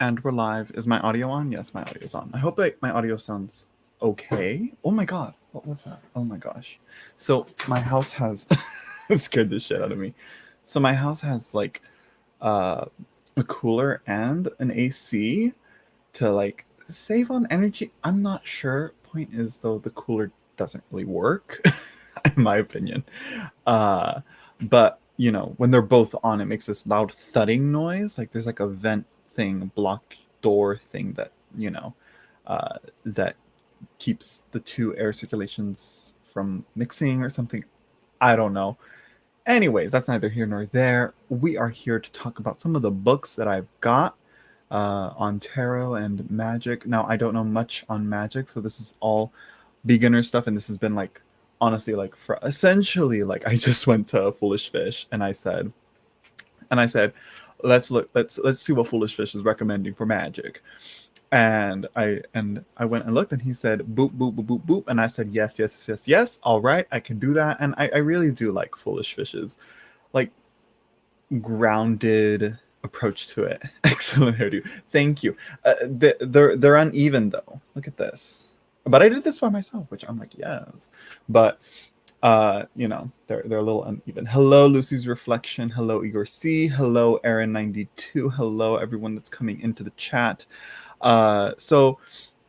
And we're live. Is my audio on? Yes, my audio's on. I hope my audio sounds okay. Oh my god, what was that? Oh my gosh. So my house has it scared the shit out of me. So my house has like uh, a cooler and an AC to like save on energy. I'm not sure. Point is though, the cooler doesn't really work, in my opinion. Uh, but you know, when they're both on, it makes this loud thudding noise. Like there's like a vent thing, block door thing that uh, that keeps the two air circulations from mixing or something. I don't know. Anyways, that's neither here nor there. We are here to talk about some of the books that I've got on tarot and Magick. Now, I don't know much on Magick, so this is all beginner stuff, and this has been like honestly like for essentially like I just went to Foolish Fish and I said let's see what Foolish Fish is recommending for Magick. And I went and looked, and he said boop boop boop boop boop, and I said yes yes yes yes yes. All right, I can do that, and I really do like Foolish Fish's like grounded approach to it. Excellent hairdo. Thank you. They're uneven though. Look at this. But I did this by myself, which I'm like yes. But they're a little uneven. Hello, Lucy's Reflection. Hello, Igor C. Hello, Aaron92. Hello, everyone that's coming into the chat. So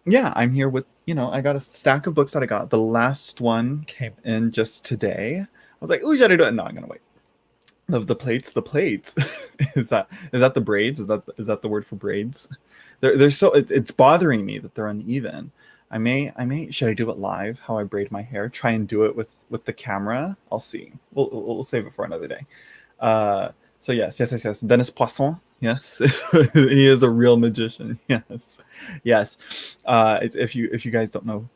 yeah, I'm here with, I got a stack of books that I got. The last one came in just today. I was like, ooh, should I do it? No, I'm gonna wait. The plates. is that the braids? Is that the word for braids? They're so it's bothering me that they're uneven. I may should I do it live, how I braid my hair? Try and do it with the camera. I'll see. We'll save it for another day. So yes. Dennis Poisson. Yes, he is a real magician. Yes. It's if you guys don't know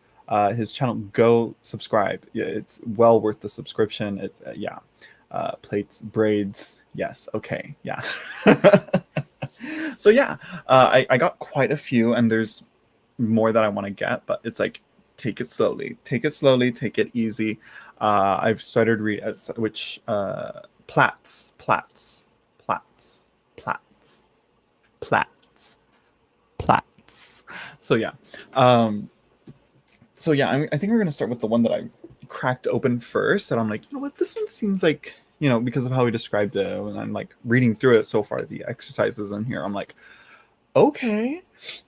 his channel, go subscribe. Yeah, it's well worth the subscription. It's plates, braids. Yes. Okay. Yeah. So yeah, I got quite a few, and there's more that I want to get, but it's like take it slowly, take it easy. I've started which Platts. So yeah, I think we're gonna start with the one that I cracked open first, and I'm like, what, this one seems like, because of how he described it, and I'm like reading through it so far, the exercises in here, I'm like, okay.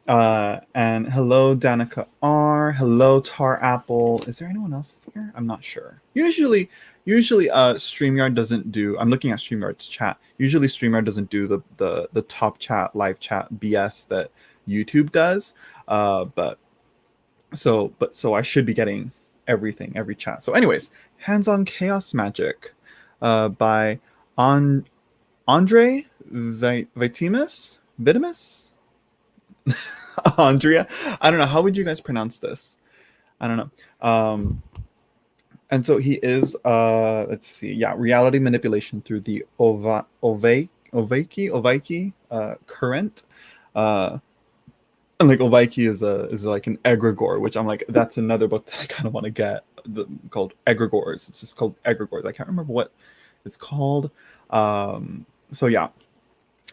And hello, Danica R. Hello, Tar Apple. Is there anyone else here? I'm not sure. Usually, StreamYard doesn't do. I'm looking at StreamYard's chat. Usually, StreamYard doesn't do the top chat, live chat BS that YouTube does. But I should be getting everything, every chat. So, anyways, Hands-on Chaos Magic, by Andre Vitimus. Andrea, I don't know, how would you guys pronounce this? I don't know. And so he is let's see, reality manipulation through the Ovaiki current. And like Ovaiki is like an egregore, which I'm like, that's another book that I kind of want to get, called Egregores. It's just called Egregores. I can't remember what it's called. So yeah,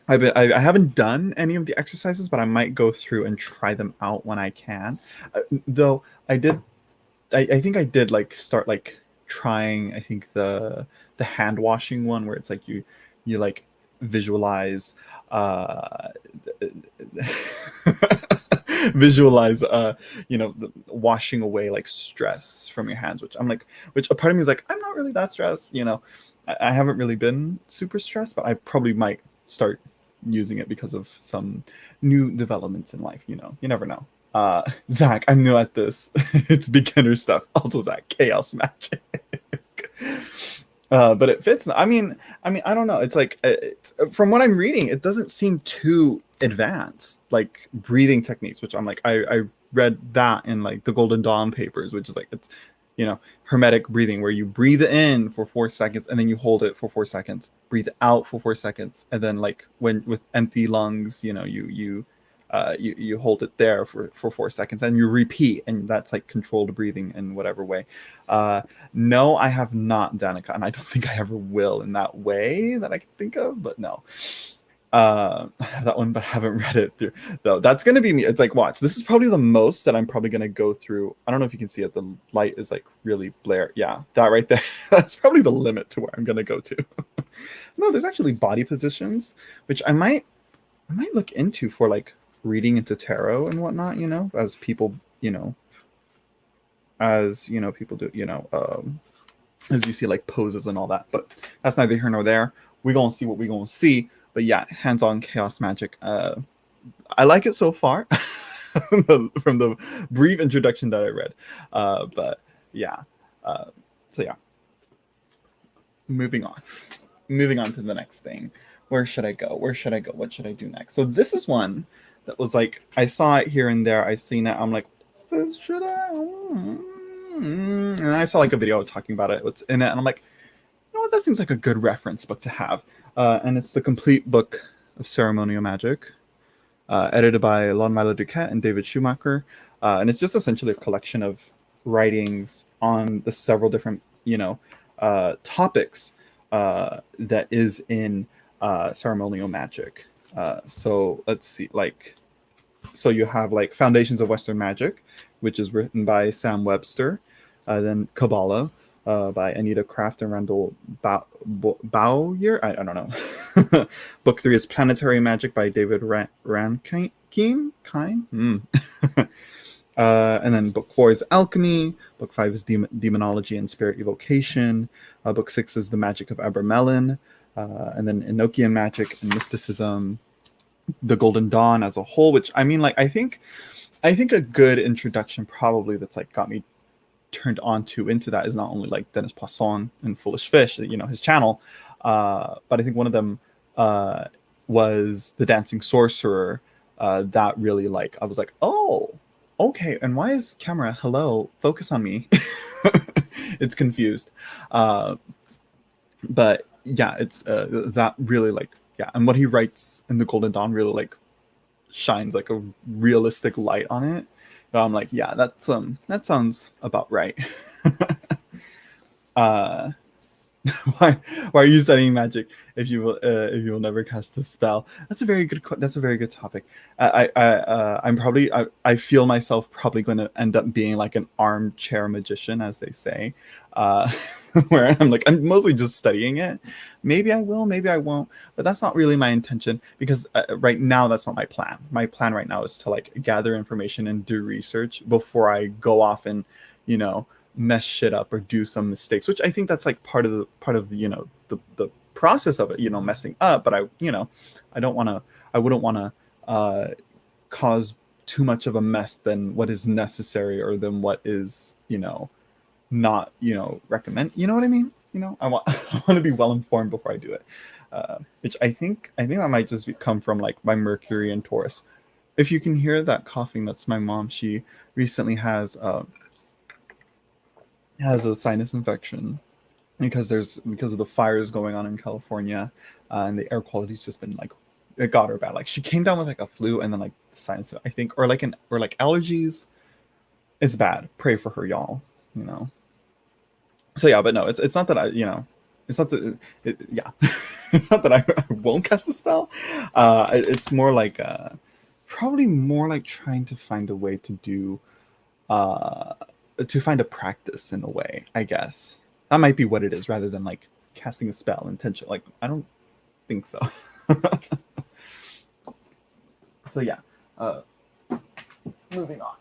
I haven't done any of the exercises, but I might go through and try them out when I can. Though I think I did like start like trying, I think the hand washing one, where it's like you like visualize visualize washing away like stress from your hands, which a part of me is like, I'm not really that stressed. I haven't really been super stressed, but I probably might start using it because of some new developments in life. You never know. Zach, I'm new at this. It's beginner stuff. Also, Zach, Chaos Magic. But it fits. I mean, I don't know. It's like, from what I'm reading, it doesn't seem too advanced, like breathing techniques, which I'm like, I read that in like the Golden Dawn papers, which is like, it's, hermetic breathing, where you breathe in for 4 seconds and then you hold it for 4 seconds, breathe out for 4 seconds, and then like when with empty lungs, you hold it there for 4 seconds and you repeat, and that's like controlled breathing in whatever way. No, I have not, Danica, and I don't think I ever will in that way that I can think of, but no. That one, but haven't read it through though. That's gonna be me. It's like, watch, this is probably the most that I'm probably gonna go through. I don't know if you can see it, the light is like really blare. Yeah, that right there. That's probably the limit to where I'm gonna go to. No, there's actually body positions, which I might look into for like reading into tarot and whatnot, as people, people do, as you see like poses and all that. But that's neither here nor there. We're gonna see what we're gonna see. But yeah, hands-on chaos magic. I like it so far from the brief introduction that I read. But yeah. So yeah. Moving on. Moving on to the next thing. Where should I go? What should I do next? So this is one that was like, I saw it here and there. I seen it. I'm like, what's this? Should I? And I saw like a video talking about it. What's in it? And I'm like, you know what? That seems like a good reference book to have. And it's the complete book of ceremonial magic, edited by Lon Milo Duquette and David Schumacher. And it's just essentially a collection of writings on the several different, topics that is in ceremonial magic. So let's see, so you have like Foundations of Western Magic, which is written by Sam Webster, then Kabbalah by Anita Kraft and Randall Bowyer. I don't know. Book 3 is Planetary Magic by David Rankine. And then book 4 is Alchemy. Book 5 is Demonology and Spirit Evocation. Book 6 is The Magic of Abramelin. And then Enochian Magic and Mysticism. The Golden Dawn as a whole, which I mean, like, I think a good introduction probably that's like got me turned on into that is not only like Dennis Poisson and Foolish Fish, his channel, but I think one of them was The Dancing Sorcerer. That really, like, I was like, oh, okay, and why is camera, hello, focus on me. It's confused. But yeah, it's that really, like, yeah, and what he writes in The Golden Dawn really like shines like a realistic light on it. So I'm like, yeah, that sounds about right. Why are you studying magic if you will never cast a spell? That's a very good topic. I feel myself probably going to end up being like an armchair magician, as they say, where I'm mostly just studying it. Maybe I will, maybe I won't, but that's not really my intention, because right now that's not my plan. My plan right now is to like gather information and do research before I go off and mess shit up or do some mistakes, which I think that's like part of the the process of it, messing up. But I wouldn't want to cause too much of a mess than what is necessary, or than what is not recommend, you know what I mean. I want to be well informed before I do it, which I think that might just come from like my Mercury and Taurus. If you can hear that coughing, that's my mom. She recently has a sinus infection because of the fires going on in California, and the air quality's just been like, it got her bad. Like, she came down with like a flu, and then like the sinus, I think, or like allergies. It's bad. Pray for her, y'all. So yeah, but no, it's not that it's not that yeah, it's not that I won't cast the spell. It's more like probably more like trying to find a way to do to find a practice in a way, I guess. That might be what it is, rather than like casting a spell intention. Like, I don't think so. So yeah, moving on.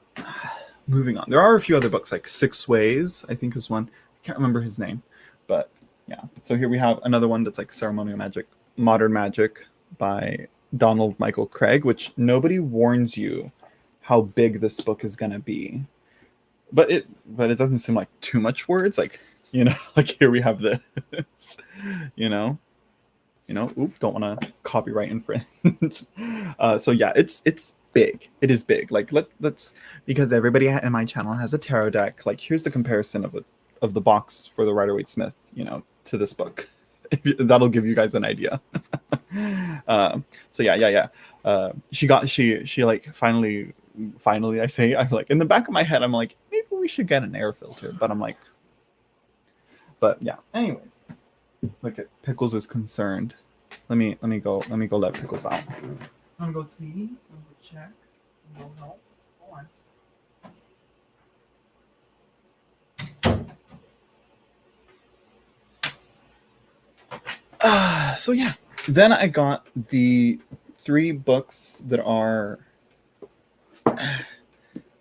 There are a few other books, like Six Ways, I think is one. I can't remember his name, but yeah. So here we have another one that's like ceremonial magic, modern magic by Donald Michael Craig, which nobody warns you how big this book is gonna be. But it doesn't seem like too much words. Like, like here we have this, don't want to copyright infringe. So yeah, it's big. It is big. Like, let's, because everybody in my channel has a tarot deck. Like, here's the comparison of the box for the Rider-Waite-Smith, to this book. That'll give you guys an idea. So yeah. She like finally, I say, I'm like, in the back of my head, I'm like, maybe we should get an air filter, but I'm like, but yeah. Anyways, look at Pickles is concerned. Let me go let Pickles out. I'm gonna go see. I'm gonna go check. No help. Hold on. So yeah. Then I got the 3 books that are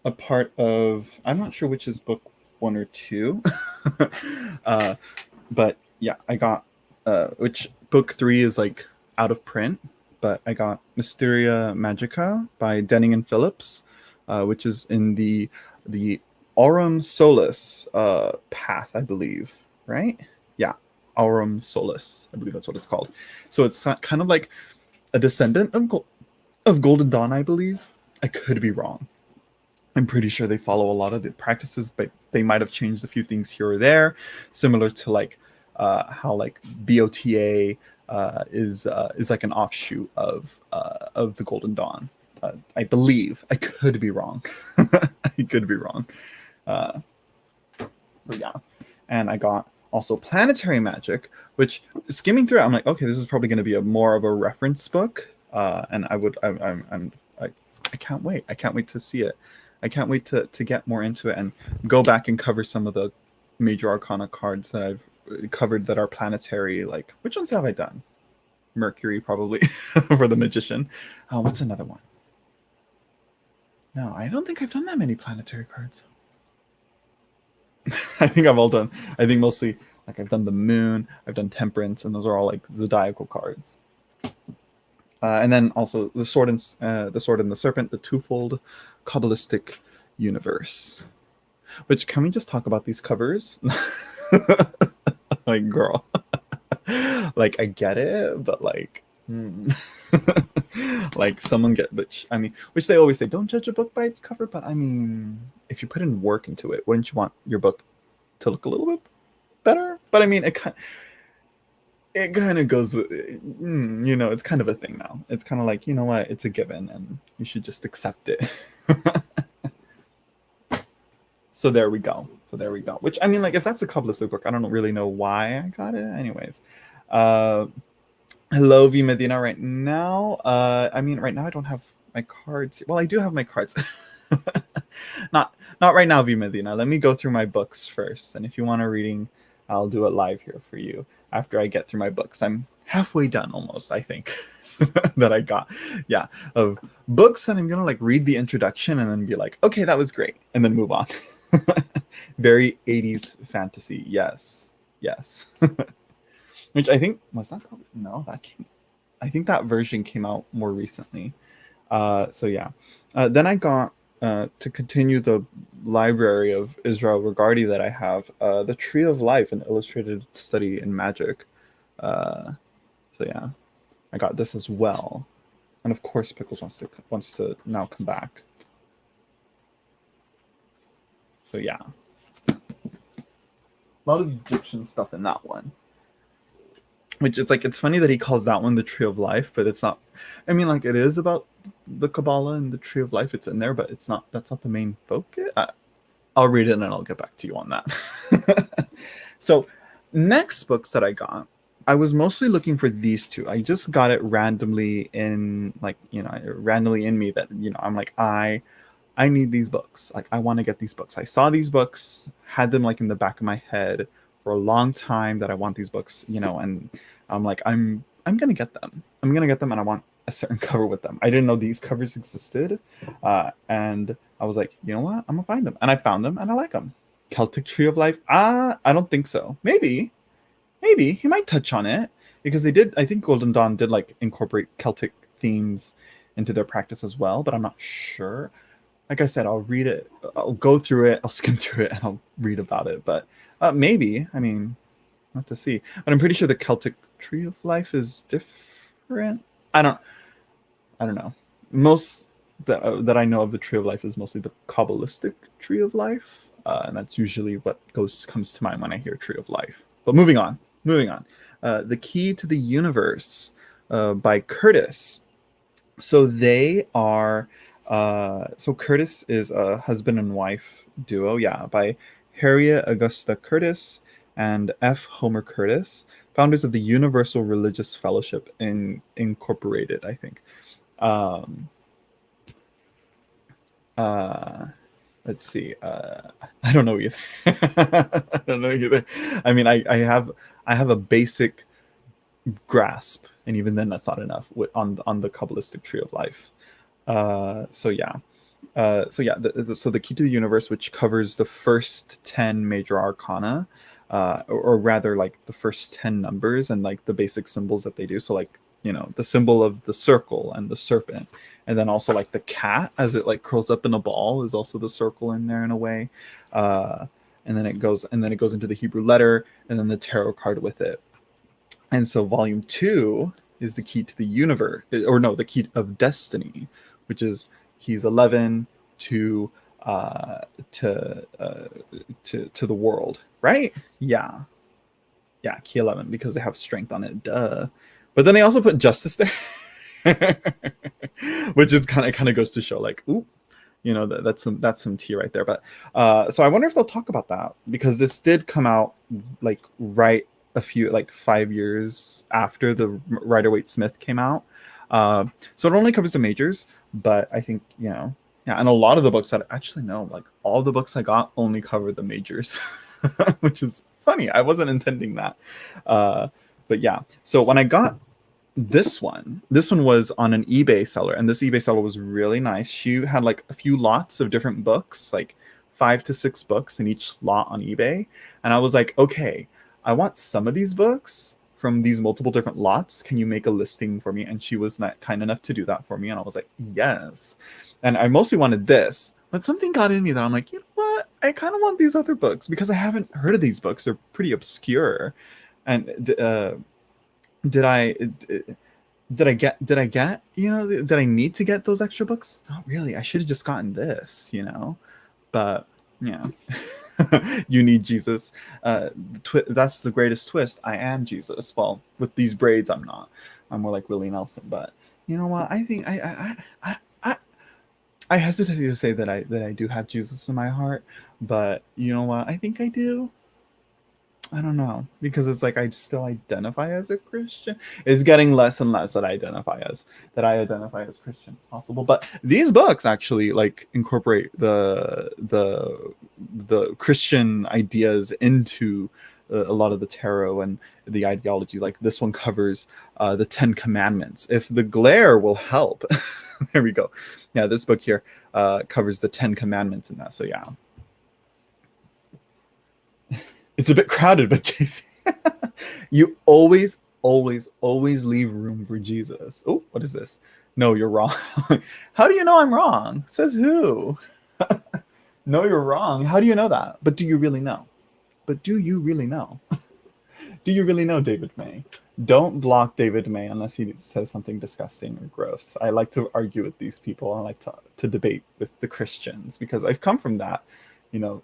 a part of, I'm not sure which is book 1 or 2. But yeah, I got which book 3 is like out of print, but I got Mysteria Magica by Denning and Phillips, which is in the Aurum Solus path, I believe, right? Yeah, Aurum Solus, I believe that's what it's called. So it's kind of like a descendant of Golden Dawn, I believe. I could be wrong. I'm pretty sure they follow a lot of the practices, but they might have changed a few things here or there, similar to like how like BOTA is like an offshoot of the Golden Dawn. I believe. I could be wrong. I could be wrong. So yeah, and I got also Planetary Magic, which skimming through it, I'm like, okay, this is probably going to be more of a reference book, and I can't wait. I can't wait to see it. I can't wait to get more into it and go back and cover some of the major arcana cards that I've covered that are planetary. Like, which ones have I done? Mercury, probably, for the Magician. What's another one? No, I don't think I've done that many planetary cards. I think I've all done. I think mostly, like, I've done the Moon, I've done Temperance, and those are all, like, zodiacal cards. And then also the Sword and the Serpent, the twofold Kabbalistic universe. Which, can we just talk about these covers? Like, girl, like, I get it, but like, like, someone get, which they always say, don't judge a book by its cover, but I mean, if you put in work into it, wouldn't you want your book to look a little bit better? But I mean, it kind of goes with, it's kind of a thing now. It's kind of like, you know what, it's a given and you should just accept it. So there we go. Which, I mean, like, if that's a Kabbalistic book, I don't really know why I got it. Anyways, hello, V Medina. Right now, I mean, right now I don't have my cards. Well, I do have my cards. not right now, V Medina. Let me go through my books first, and if you want a reading, I'll do it live here for you after I get through my books. I'm halfway done almost, I think. That I got, yeah, of books, and I'm gonna like read the introduction and then be like, okay, that was great, and then move on. Very 80s fantasy, yes. Which I think was that probably, no, that came, I think that version came out more recently. So yeah, then I got to continue the library of Israel Regardi that I have, the Tree of Life, an illustrated study in magic. So yeah, I got this as well, and of course Pickles wants to now come back. So yeah, a lot of Egyptian stuff in that one. Which, it's like, it's funny that he calls that one the Tree of Life, but it's not. I mean, like, it is about the Kabbalah and the Tree of Life. It's in there, but it's not. That's not the main focus. I'll read it and I'll get back to you on that. So, next books that I got, I was mostly looking for these two. I just got it randomly in, like, randomly in me that, I'm like, I need these books. Like, I want to get these books. I saw these books, had them like in the back of my head for a long time that I want these books, and I'm like, I'm gonna get them. And I want a certain cover with them. I didn't know these covers existed, and I was like, you know what? I'm gonna find them, and I found them, and I like them. Celtic Tree of Life? I don't think so. Maybe he might touch on it, because they did. I think Golden Dawn did like incorporate Celtic themes into their practice as well, but I'm not sure. Like I said, I'll read it. I'll go through it. I'll skim through it, and I'll read about it. But maybe. I mean, not to see. But I'm pretty sure the Celtic Tree of Life is different. I don't know. Most that I know of the Tree of Life is mostly the Kabbalistic Tree of Life, and that's usually what comes to mind when I hear Tree of Life. But moving on. The Key to the Universe by Curtis. So they are. So Curtis is a husband and wife duo, by Harriet Augusta Curtis and F. Homer Curtis. founders of the Universal Religious Fellowship Incorporated, I think. Um, uh, let's see. I don't know either. I don't know either. I mean, I have a basic grasp, and even then, that's not enough on the Kabbalistic tree of life. So yeah. So the key to the universe, which covers the first 10 major arcana, or rather like the first 10 numbers and like the basic symbols that they do. So like, the symbol of the circle and the serpent, and then also like the cat as it like curls up in a ball is also the circle in there in a way. And then it goes into the Hebrew letter, and then the tarot card with it. And so volume 2 is the key to the universe, or no, the key of destiny, which is he's 11 to the world, right? Yeah, key 11, because they have strength on it, duh. But then they also put justice there, which is kind of goes to show like, ooh, that's some tea right there. But so I wonder if they'll talk about that, because this did come out like right a few, like 5 years after the Rider-Waite-Smith came out. So it only covers the majors, but I think, yeah, and a lot of the books that actually no, like all the books I got only cover the majors, which is funny. I wasn't intending that. But yeah, so when I got this one was on an eBay seller, and this eBay seller was really nice. She had like a few lots of different books, like 5 to 6 books in each lot on eBay. And I was like, okay, I want some of these books from these multiple different lots. Can you make a listing for me? And she was not kind enough to do that for me. And I was like, yes. And I mostly wanted this, but something got in me that I'm like, you know what? I kind of want these other books, because I haven't heard of these books. They're pretty obscure. And did I get, did I need to get those extra books? Not really. I should have just gotten this, but yeah. You need Jesus. That's the greatest twist. I am Jesus. Well, with these braids, I'm not. I'm more like Willie Nelson. But you know what? I think I hesitate to say that I do have Jesus in my heart. But you know what? I think I do. I don't know, because it's like I still identify as a Christian. It's getting less and less that I identify as Christian as possible. But these books actually like incorporate the Christian ideas into a lot of the tarot and the ideology. Like this one covers the 10 Commandments. If the glare will help, there we go. Yeah, this book here covers the 10 Commandments in that. So yeah. It's a bit crowded, but JC, you always leave room for Jesus. Oh, what is this? No, you're wrong. How do you know I'm wrong? Says who? No, you're wrong. How do you know that? But do you really know? Do you really know, David May? Don't block David May unless he says something disgusting or gross. I like to argue with these people. I like to debate with the Christians, because I've come from that,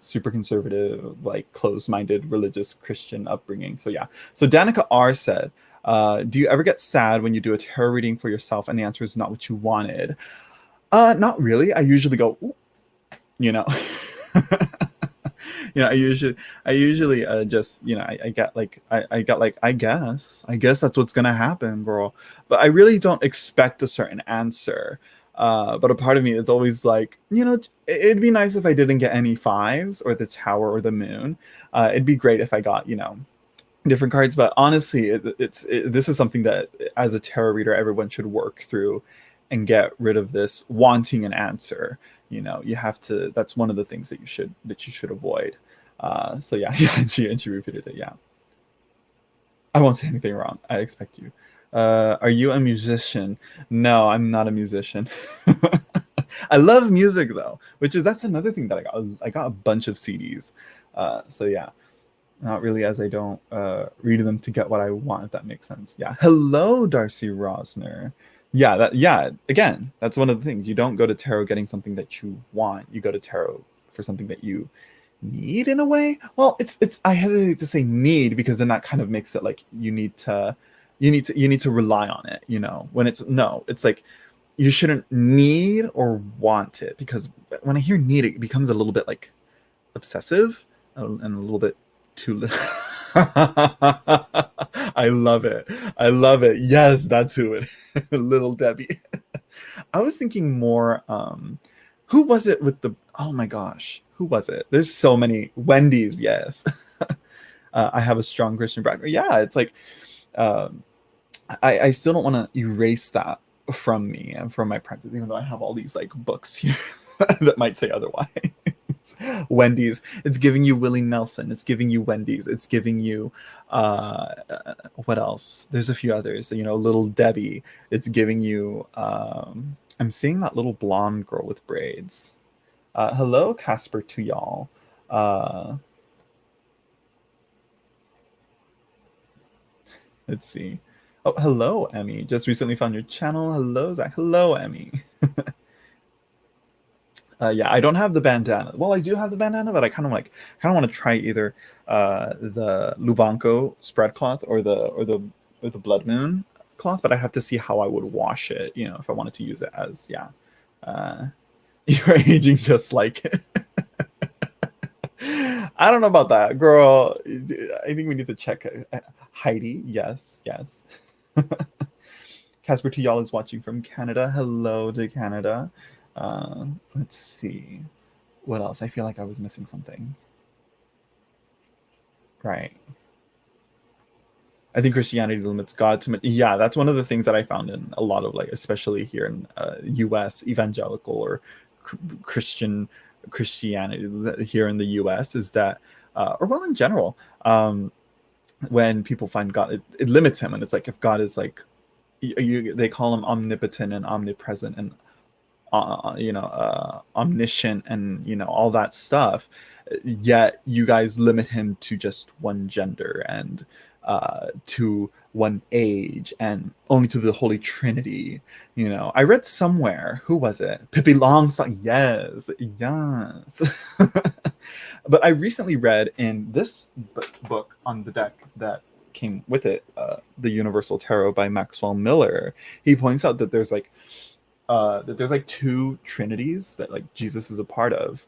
super conservative, like closed-minded religious Christian upbringing. So yeah. So Danica R said, do you ever get sad when you do a tarot reading for yourself and the answer is not what you wanted? Not really. I usually go, ooh, I usually just, I get like, I guess that's what's going to happen, girl. But I really don't expect a certain answer. But a part of me is always like, it'd be nice if I didn't get any 5s or the Tower or the Moon. It'd be great if I got, different cards. But honestly, this is something that as a tarot reader, everyone should work through and get rid of this wanting an answer. You have to, that's one of the things that you should avoid. So yeah, and she repeated it. Yeah. I won't say anything wrong. I expect you. Are you a musician? No, I'm not a musician. I love music though, that's another thing that I got. I got a bunch of CDs. So yeah, not really, as I don't read them to get what I want, if that makes sense. Yeah. Hello, Darcy Rosner. Yeah, again, that's one of the things. You don't go to tarot getting something that you want. You go to tarot for something that you need, in a way. Well, it's I hesitate to say need, because then that kind of makes it like you need to rely on it, when it's like you shouldn't need or want it, because when I hear need, it becomes a little bit like obsessive and a little bit too I love it. I love it. Yes, that's who it is. Little Debbie. I was thinking more who was it with the oh my gosh, who was it? There's so many. Wendy's, yes. I have a strong Christian background. Yeah, it's like um I still don't want to erase that from me and from my practice, even though I have all these like books here that might say otherwise. Wendy's, it's giving you Willie Nelson, it's giving you Wendy's, it's giving you what else? There's a few others, you know, Little Debbie, it's giving you I'm seeing that little blonde girl with braids. Hello, Casper to y'all. Uh, let's see. Oh, hello, Emmy. Just recently found your channel. Hello, Zach. Hello, Emmy. Yeah, I don't have the bandana. Well, I do have the bandana, but I kind of want to try either the Lubanco spread cloth or the Blood Moon cloth, but I have to see how I would wash it. You know, if I wanted to use it as yeah. Uh, you're aging just like it. I don't know about that, girl. I think we need to check Heidi. Yes, yes. Casper to y'all is watching from Canada. Hello to Canada. Let's see. What else? I feel like I was missing something. Right. I think Christianity limits God to yeah. That's one of the things that I found in a lot of like, especially here in U.S. evangelical or Christianity here in the U.S. is that, or well in general, when people find God, it limits him, and it's like if God is like, they call him omnipotent and omnipresent and omniscient and all that stuff, yet you guys limit him to just one gender and to one age and only to the Holy Trinity. I read somewhere, who was it? Pippi Longstocking. Yes, yes. But I recently read in this book on the deck that came with it, the Universal Tarot by Maxwell Miller. He points out that there's like two trinities that like Jesus is a part of,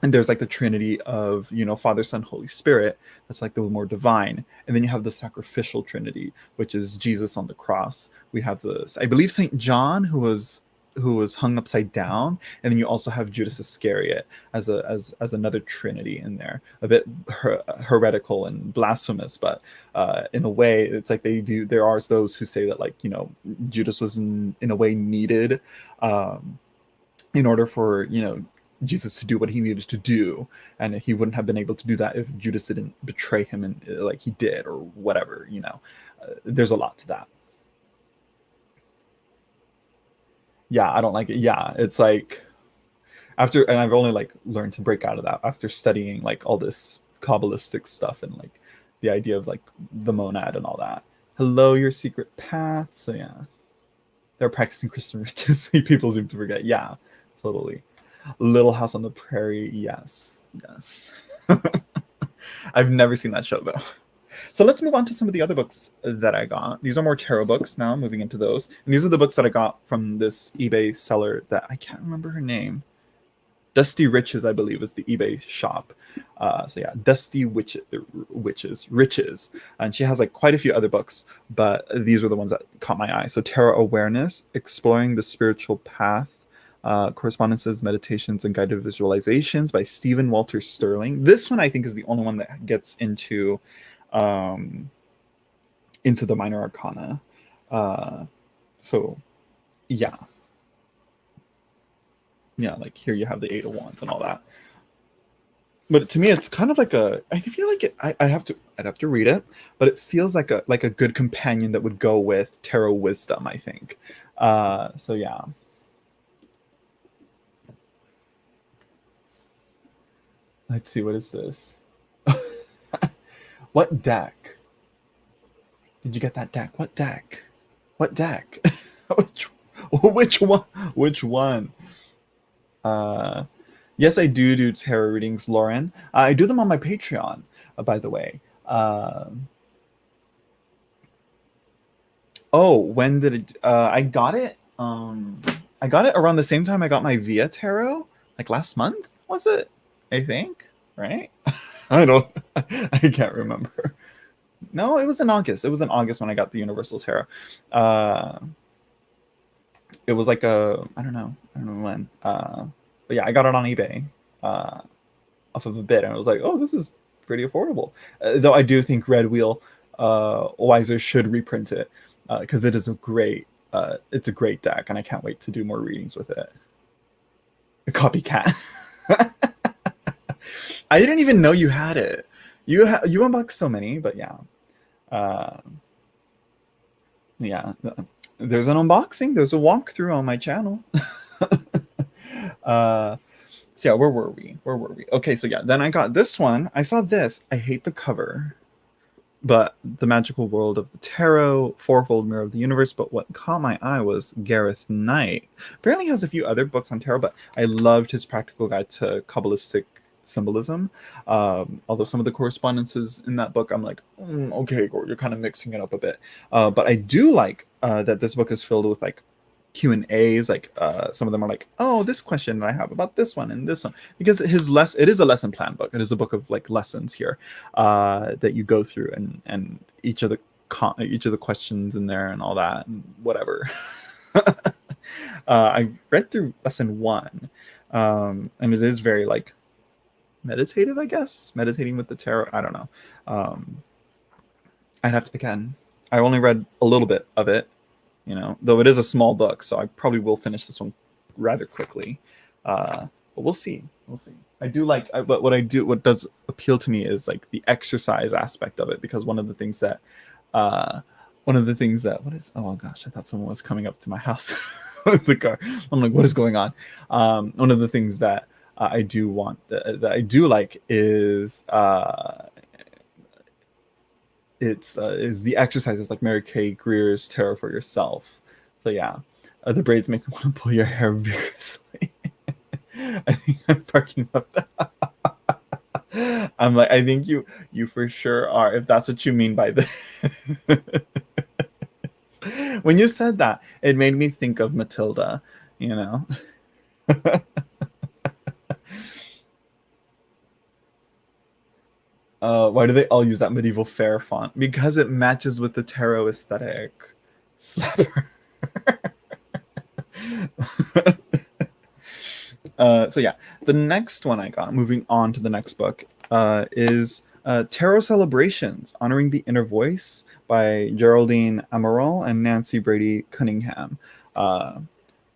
and there's like the Trinity of Father, Son, Holy Spirit. That's like the more divine, and then you have the sacrificial Trinity, which is Jesus on the cross. We have I believe Saint John who was hung upside down, and then you also have Judas Iscariot as another Trinity in there, a bit heretical and blasphemous, but in a way it's like there are those who say that like Judas was in a way needed in order for Jesus to do what he needed to do, and he wouldn't have been able to do that if Judas didn't betray him and like he did or whatever. There's a lot to that. Yeah, I don't like it. Yeah, it's like and I've only like learned to break out of that after studying like all this Kabbalistic stuff and like the idea of like the monad and all that. Hello, your secret path. So yeah, they're practicing Christian riches. People seem to forget. Yeah, totally. Little House on the Prairie. Yes, yes. I've never seen that show though. So let's move on to some of the other books that I got. These are more tarot books now, moving into those. And these are the books that I got from this eBay seller that I can't remember her name. Dusty Riches, I believe, is the eBay shop. So yeah, Dusty Riches. And she has like quite a few other books, but these were the ones that caught my eye. So Tarot Awareness, Exploring the Spiritual Path, Correspondences, Meditations, and Guided Visualizations by Stephen Walter Sterling. This one I think is the only one that gets into the minor arcana. So yeah, like here you have the Eight of Wands and all that. But to me, it's kind of like I feel like it. I'd have to read it, but it feels like a good companion that would go with Tarot Wisdom, I think. So yeah. Let's see, what is this? What deck? Did you get that deck? What deck? What deck? Which one? Which one? Yes, I do tarot readings, Lauren. I do them on my Patreon, by the way. When did it? I got it. I got it around the same time I got my Via Tarot, like last month, was it? I think, right? I can't remember. No, it was in August. It was in August when I got the Universal Tarot. Uh, it was like I don't know when. But yeah, I got it on eBay uh, off of a bid, and I was like, oh, this is pretty affordable. Though I do think Red Wheel Wiser should reprint it because it is a great it's a great deck, and I can't wait to do more readings with it. A copycat. I didn't even know you had it. You unboxed so many, but yeah. Uh, yeah, there's an unboxing, there's a walkthrough on my channel. uh so yeah, where were we? Okay, so yeah, then I got this one. I saw this. I hate the cover, but The Magical World of the Tarot, Fourfold Mirror of the Universe. But what caught my eye was Gareth Knight. Apparently he has a few other books on tarot, but I loved his practical guide to Kabbalistic symbolism. Although some of the correspondences in that book, I'm like, okay, Gord, you're kind of mixing it up a bit. But I do like that this book is filled with like Q&As. Like some of them are like, oh, this question that I have about this one and this one, because it is a lesson plan book. It is a book of like lessons here that you go through, and each of the questions in there and all that and whatever. I read through lesson 1, and it is very like meditative, I guess, meditating with the tarot. I don't know. I'd have to, again, I only read a little bit of it, though it is a small book, so I probably will finish this one rather quickly. But we'll see. I do like, but what does appeal to me is like the exercise aspect of it, because one of the things that oh gosh, I thought someone was coming up to my house with the car. I'm like, what is going on? One of the things that I do want, that I do like, is is the exercises like Mary Kay Greer's Tarot for Yourself. So yeah, the braids make me want to pull your hair vigorously. I think I'm parking up I'm like, I think you for sure are, if that's what you mean by this. When you said that, it made me think of Matilda, Why do they all use that medieval fair font? Because it matches with the tarot aesthetic. Slapper. So yeah, the next one I got, moving on to the next book, is Tarot Celebrations, Honoring the Inner Voice by Geraldine Amaral and Nancy Brady Cunningham.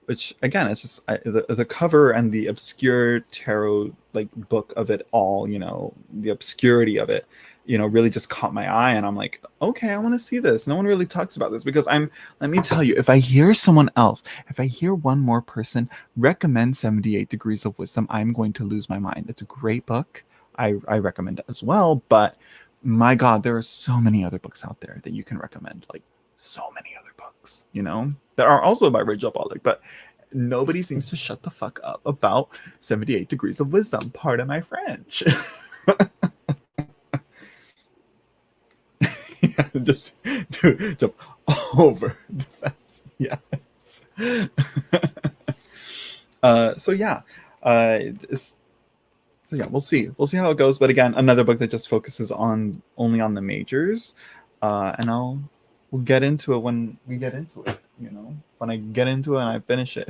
Which again, it's just the cover and the obscure tarot like book of it all, the obscurity of it, really just caught my eye, and I'm like, okay, I want to see this. No one really talks about this, because let me tell you, if I hear one more person recommend 78 Degrees of Wisdom, I'm going to lose my mind. It's a great book. I recommend it as well, but my God, there are so many other books out there that you can recommend, like so many other books, that are also by Rachel Pollack, but nobody seems to shut the fuck up about 78 Degrees of Wisdom. Pardon my French. Yeah, just to jump over the fence. Yes. So yeah, we'll see how it goes. But again, another book that just focuses only on the majors, and we'll get into it when we get into it. When I get into it and I finish it.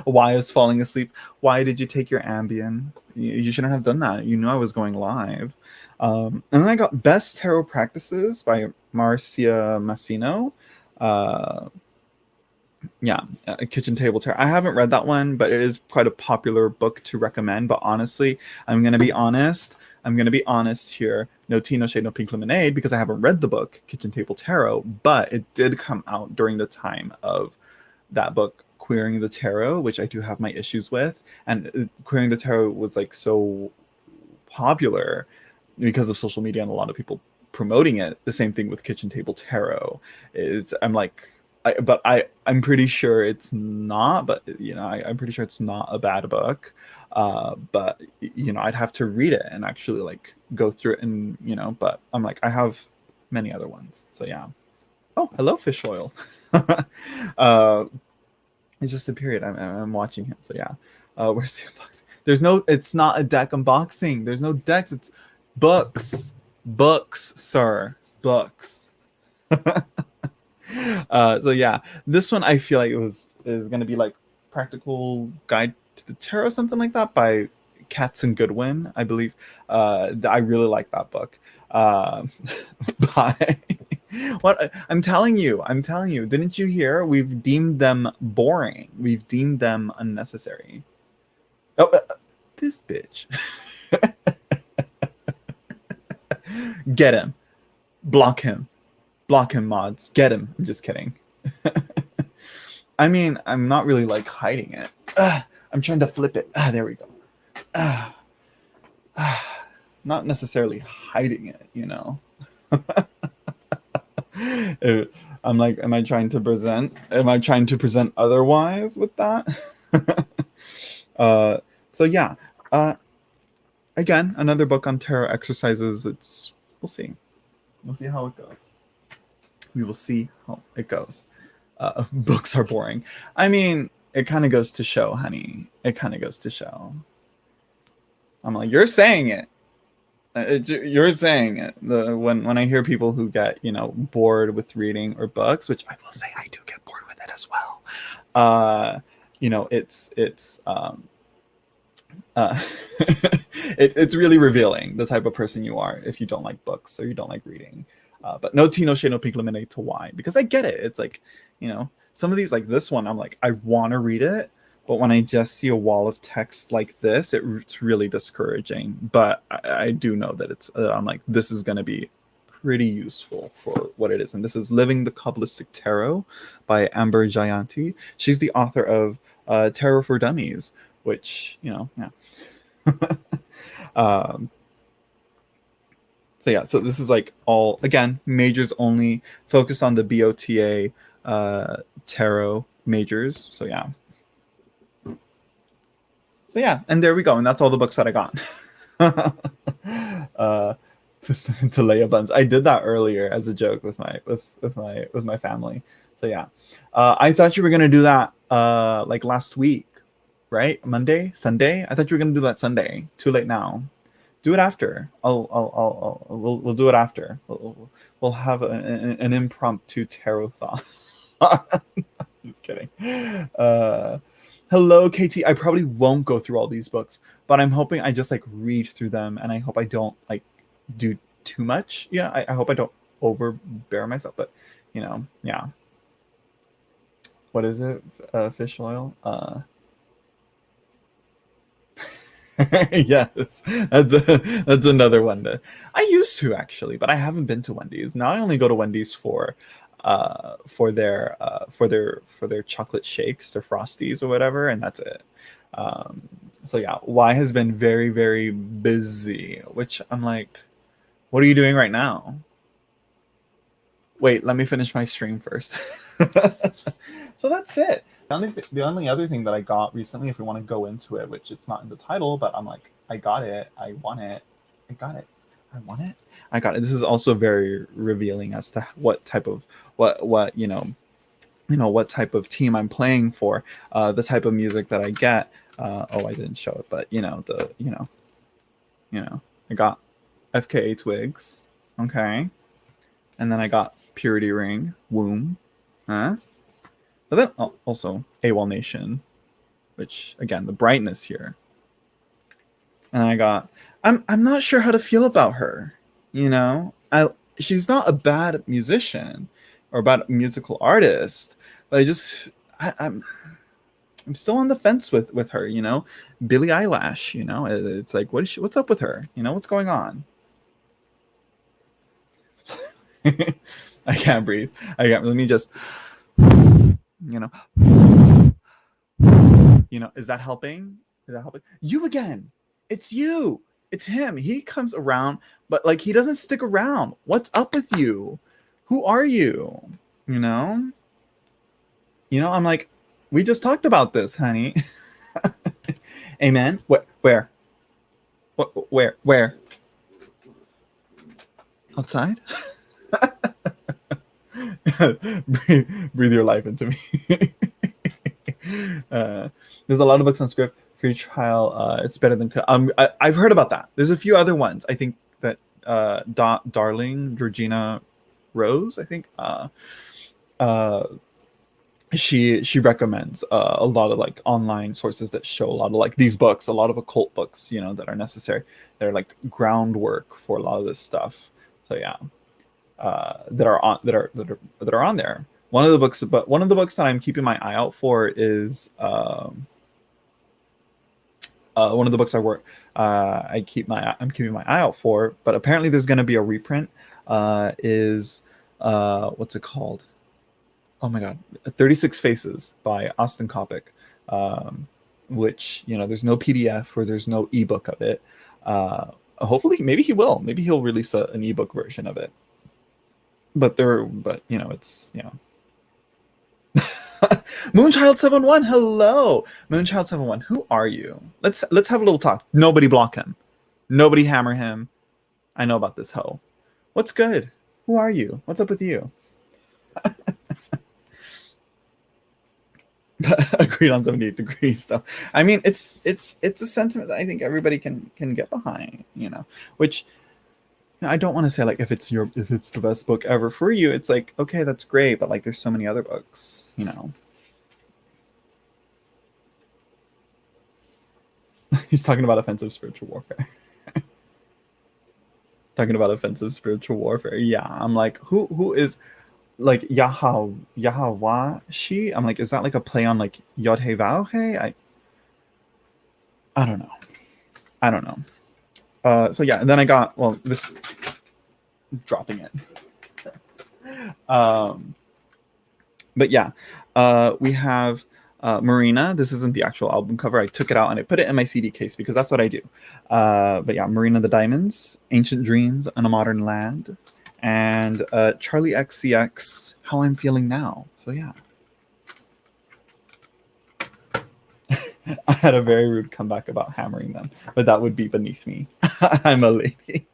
Why is falling asleep? Why did you take your Ambien? You shouldn't have done that. You knew I was going live. And then I got Best Tarot Practices by Marcia Massino. Kitchen Table Tarot. I haven't read that one, but it is quite a popular book to recommend. But honestly, I'm going to be honest here. No tea, no shade, no pink lemonade, because I haven't read the book, Kitchen Table Tarot, but it did come out during the time of that book, Queering the Tarot, which I do have my issues with. And Queering the Tarot was like so popular because of social media and a lot of people promoting it. The same thing with Kitchen Table Tarot. I'm pretty sure it's not, but I'm pretty sure it's not a bad book. But I'd have to read it and actually like go through it, and but I'm like, I have many other ones. So yeah. Oh, hello, fish oil. It's just the period. I'm watching him. So yeah. Where's the unboxing? It's not a deck unboxing. There's no decks. It's books, sir. books. So yeah, this one I feel like is gonna be like Practical Guide to the Tarot, something like that, by Katz and Goodwin, I believe. I really like that book. By what I'm telling you, didn't you hear? We've deemed them boring. We've deemed them unnecessary. Oh, this bitch. Get him. Block him. Block him, mods. Get him. I'm just kidding. I mean, I'm not really like hiding it. I'm trying to flip it. There we go. Not necessarily hiding it, you know. I'm like, am I trying to present otherwise with that? So yeah. Again, another book on tarot exercises. We'll see. We'll see how it goes. We will see how it goes. Books are boring. I mean, it kind of goes to show, honey. It kind of goes to show. I'm like, you're saying it. You're saying it. When I hear people who get, bored with reading or books, which I will say I do get bored with it as well. It's really revealing the type of person you are if you don't like books or you don't like reading. But no tea, no shade, no pink lemonade to why? Because I get it. It's like, some of these, like this one, I'm like, I want to read it, but when I just see a wall of text like this, it's really discouraging. But I do know that I'm like, this is going to be pretty useful for what it is. And this is Living the Kabbalistic Tarot by Amber Jayanti. She's the author of Tarot for Dummies, which, yeah. So this is like all, again, majors only, focus on the BOTA tarot majors. So yeah, and there we go. And that's all the books that I got. To Leia buns. I did that earlier as a joke with my family. So yeah, I thought you were gonna do that like last week, right? Sunday. I thought you were gonna do that Sunday. Too late now. Do it after. We'll do it after. We'll have an impromptu tarot thought. Just kidding. Hello, KT. I probably won't go through all these books, but I'm hoping I just like read through them, and I hope I don't like do too much. Yeah, I hope I don't overbear myself, but yeah. What is it? Fish oil? Yes, that's another one. I used to actually, but I haven't been to Wendy's. Now I only go to Wendy's for their chocolate shakes, their Frosties or whatever, and that's it. So yeah, Y has been very, very busy, which I'm like, what are you doing right now? Wait, let me finish my stream first. So that's it. The only other thing that I got recently, if we want to go into it, which it's not in the title, but I'm like, I got it. I want it. I got it. I want it. I got it. This is also very revealing as to what type of what type of team I'm playing for, the type of music that I get. I didn't show it, but I got FKA Twigs, okay, and then I got Purity Ring, Womb, but then also AWOL Nation, which again, the brightness here, and I got. I'm not sure how to feel about her. She's not a bad musician or a bad musical artist, but I'm still on the fence with her. Billie Eilish. It's like, what's up with her? What's going on? I can't breathe. Let me just. Is that helping? You again. It's you. It's him. He comes around, but like he doesn't stick around. What's up with you? Who are you? I'm like, we just talked about this, honey. Amen. Where? Where? Outside? Breathe your life into me. There's a lot of books on script. Free trial. It's better than. I've heard about that. There's a few other ones. I think that Darling Georgina Rose, I think. Uh, she recommends a lot of like online sources that show a lot of like these books, a lot of occult books, you know, that are necessary. They're like groundwork for a lot of this stuff. So yeah, that are on there. One of the books, but one of the books that I'm keeping my eye out for is one of the books I'm keeping my eye out for, but apparently there's going to be a reprint. Is what's it called? Oh my god, 36 Faces by Austin Coppock, which, you know, there's no PDF or there's no ebook of it. Hopefully, maybe he will. Maybe he'll release an ebook version of it. But you know, it's, you know. Moonchild71, hello. Moonchild71, who are you? Let's have a little talk. Nobody block him. Nobody hammer him. I know about this hoe. What's good? Who are you? What's up with you? Agreed on 78 degrees though. I mean, it's a sentiment that I think everybody can get behind, you know, which I don't want to say like if it's the best book ever for you, it's like, okay, that's great, but like there's so many other books, you know. He's talking about offensive spiritual warfare. Talking about offensive spiritual warfare. Yeah, I'm like, who is like Yahawashi? I'm like, is that like a play on like Yod He Vav He? I don't know. So yeah, and then I got, well, this, dropping it. But yeah, we have Marina. This isn't the actual album cover. I took it out and I put it in my CD case because that's what I do. But yeah, Marina the Diamonds, Ancient Dreams on a Modern Land, and Charlie XCX, How I'm Feeling Now. So yeah. I had a very rude comeback about hammering them, but that would be beneath me. I'm a lady.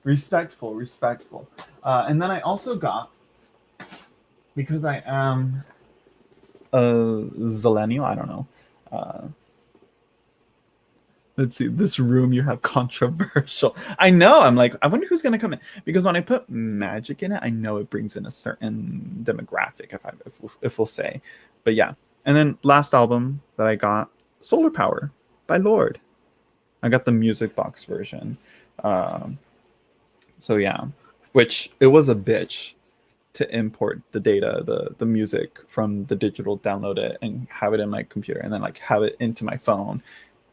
Respectful. And then I also got, because I am a Zillennial, I don't know. Let's see, this room you have controversial. I know, I'm like, I wonder who's going to come in. Because when I put Magick in it, I know it brings in a certain demographic, if we'll say. But yeah. And then last album that I got, Solar Power by Lorde. I got the music box version. So yeah, which it was a bitch to import the data, the music from the digital, download it and have it in my computer and then like have it into my phone.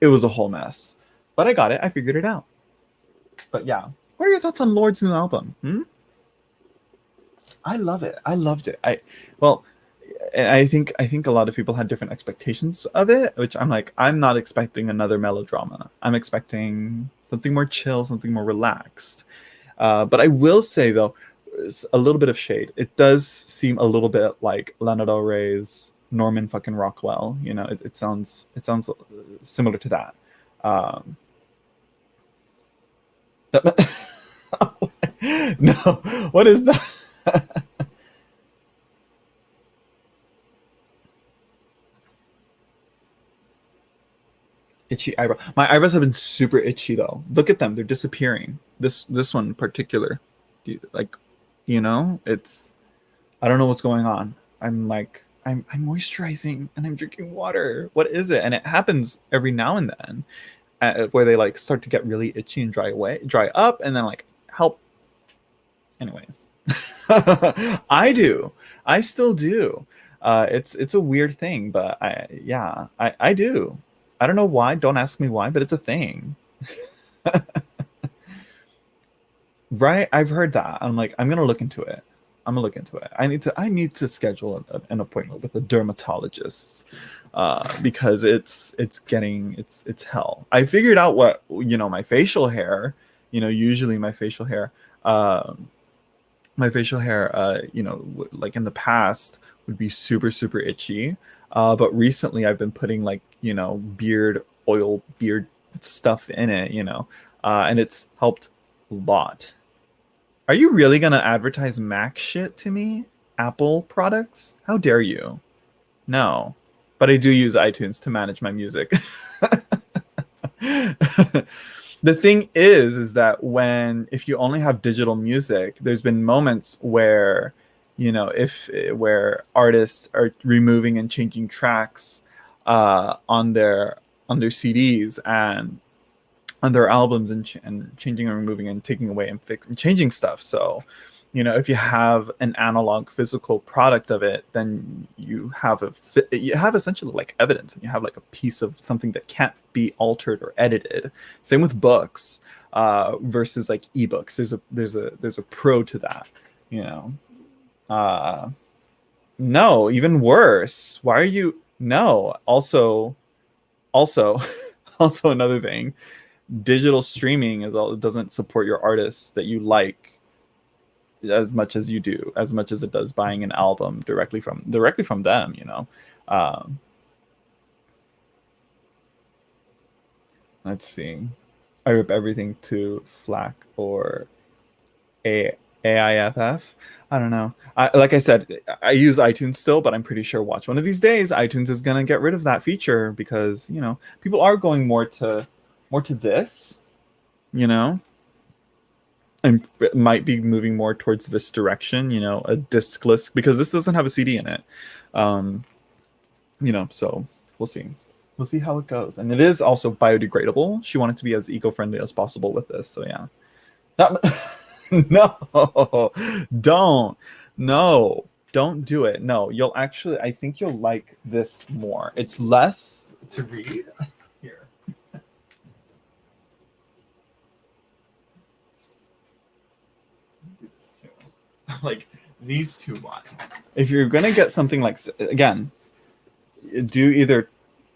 It was a whole mess, but I got it. I figured it out. But yeah, what are your thoughts on Lorde's new album? I love it. I loved it. I think a lot of people had different expectations of it, which I'm like, I'm not expecting another melodrama. I'm expecting something more chill, something more relaxed. But I will say though, a little bit of shade. It does seem a little bit like Lana Del Rey's Norman fucking Rockwell. You know, it sounds similar to that. No, what is that? Itchy eyebrow. My eyebrows have been super itchy though. Look at them; they're disappearing. This one in particular, like, you know, it's, I don't know what's going on. I'm like, I'm moisturizing and I'm drinking water. What is it? And it happens every now and then, where they like start to get really itchy and dry up, and then like help. Anyways, I still do. It's a weird thing, but I do. I don't know why. Don't ask me why, but it's a thing. Right? I've heard that. I'm like, I'm gonna look into it. I need to schedule an appointment with a dermatologist, because it's hell. I figured out what, you know, my facial hair, you know, usually my facial hair, you know, like in the past would be super, super itchy. But recently I've been putting like, you know, beard stuff in it, you know, and it's helped a lot. Are you really going to advertise Mac shit to me? Apple products? How dare you? No. But I do use iTunes to manage my music. The thing is that when if you only have digital music, there's been moments where, you know, if where artists are removing and changing tracks on their CDs and on their albums, and changing and removing and taking away and fixing, changing stuff. So, you know, if you have an analog physical product of it, then you have essentially like evidence, and you have like a piece of something that can't be altered or edited. Same with books versus like ebooks. There's a pro to that, you know. No, even worse. Why are you no? Also also another thing, digital streaming is all, it doesn't support your artists that you like as much as you do, as much as it does buying an album directly from them, you know. um let's see. I rip everything to FLAC or a AIFF. I don't know. Like I said, I use iTunes still, but I'm pretty sure watch one of these days iTunes is gonna get rid of that feature, because, you know, people are going more to this, you know, and it might be moving more towards this direction, you know, a discless, because this doesn't have a CD in it. You know, so we'll see. We'll see how it goes. And it is also biodegradable. She wanted to be as eco-friendly as possible with this, so yeah. That, no, don't. No, don't do it. No, you'll actually, I think you'll like this more. It's less to read. Here. Like these two one. If you're gonna get something like, again, do either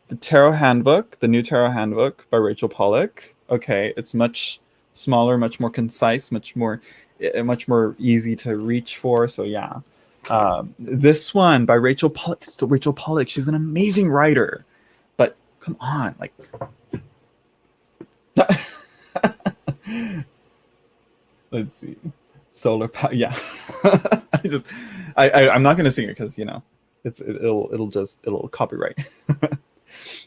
the Tarot Handbook, the new Tarot Handbook by Rachel Pollack. Okay, it's much smaller, much more concise, much more easy to reach for. So yeah, this one by Rachel Pollack. It's still Rachel Pollack. She's an amazing writer, but come on, like. Let's see. Solar power. Yeah. I'm not gonna sing it because, you know, it'll copyright.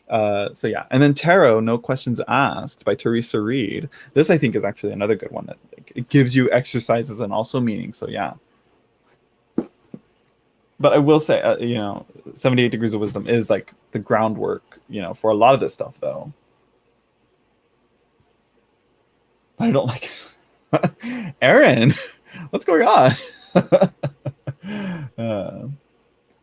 So yeah, and then Tarot, No Questions Asked by Teresa Reed. This I think is actually another good one that it gives you exercises and also meaning. So yeah. But I will say, you know, 78 Degrees of Wisdom is like the groundwork, you know, for a lot of this stuff, though. But I don't like it. Aaron, what's going on?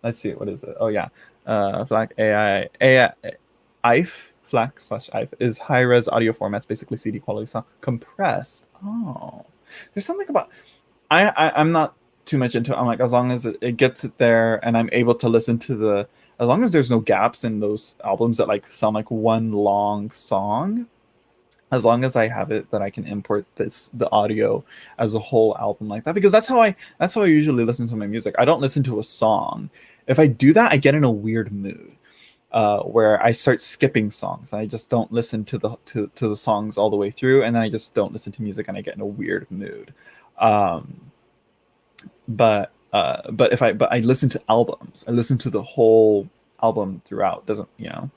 Let's see, what is it? Oh yeah, FLAC AI IF FLAC/IF is high res audio formats, basically CD quality sound compressed. Oh, there's something about I'm not too much into it. I'm like, as long as it gets it there and I'm able to listen to as long as there's no gaps in those albums that like sound like one long song, as long as I have it that I can import the audio as a whole album like that, because that's how I usually listen to my music. I don't listen to a song. If I do that, I get in a weird mood where I start skipping songs. I just don't listen to the songs all the way through, and then I just don't listen to music, and I get in a weird mood. But I listen to albums. I listen to the whole album throughout. Doesn't, you know,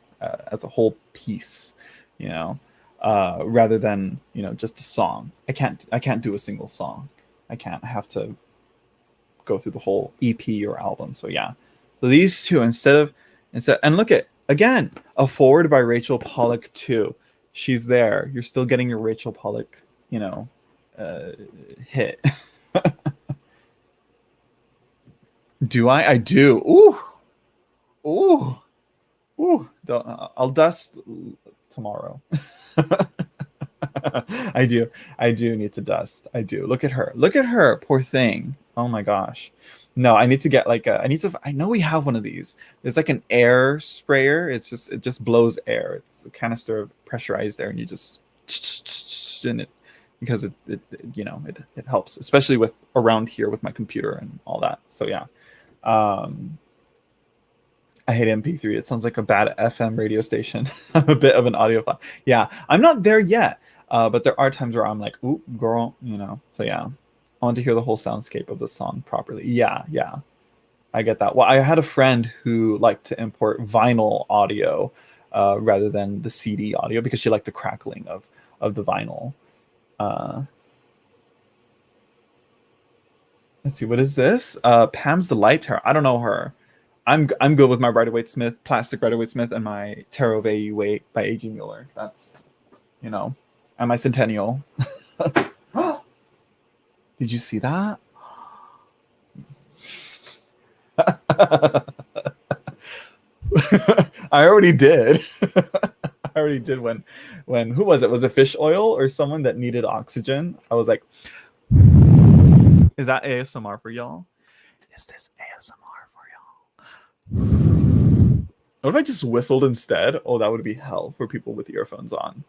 as a whole piece, you know. Rather than, you know, just a song. I can't do a single song. I have to go through the whole EP or album. So yeah. So these two, instead, and look at, again, a forward by Rachel Pollack too. She's there. You're still getting your Rachel Pollack, you know, hit. Do I? I do. Ooh. I'll dust tomorrow. I do need to dust. I do. Look at her, poor thing. Oh my gosh. No, I need to get like I know we have one of these. It's like an air sprayer. It just blows air. It's a canister of pressurized air, and you just in it, because it you know, it helps, especially with around here with my computer and all that. So yeah. I hate MP3. It sounds like a bad FM radio station. I'm a bit of an audiophile. Yeah, I'm not there yet, but there are times where I'm like, "Ooh, girl," you know. So yeah, I want to hear the whole soundscape of the song properly. Yeah, I get that. Well, I had a friend who liked to import vinyl audio rather than the CD audio, because she liked the crackling of the vinyl. Let's see, what is this? Pam's Delight Tarot. I don't know her. I'm good with my Rider-Waite-Smith, plastic Rider-Waite-Smith, and my Tarot Vei Weight by A.G. Mueller. That's, you know, and my Centennial. Did you see that? I already did. I already did when who was it? Was it Fish Oil or someone that needed oxygen? I was like, is that ASMR for y'all? Is this ASMR for y'all? What if I just whistled instead? Oh, that would be hell for people with earphones on.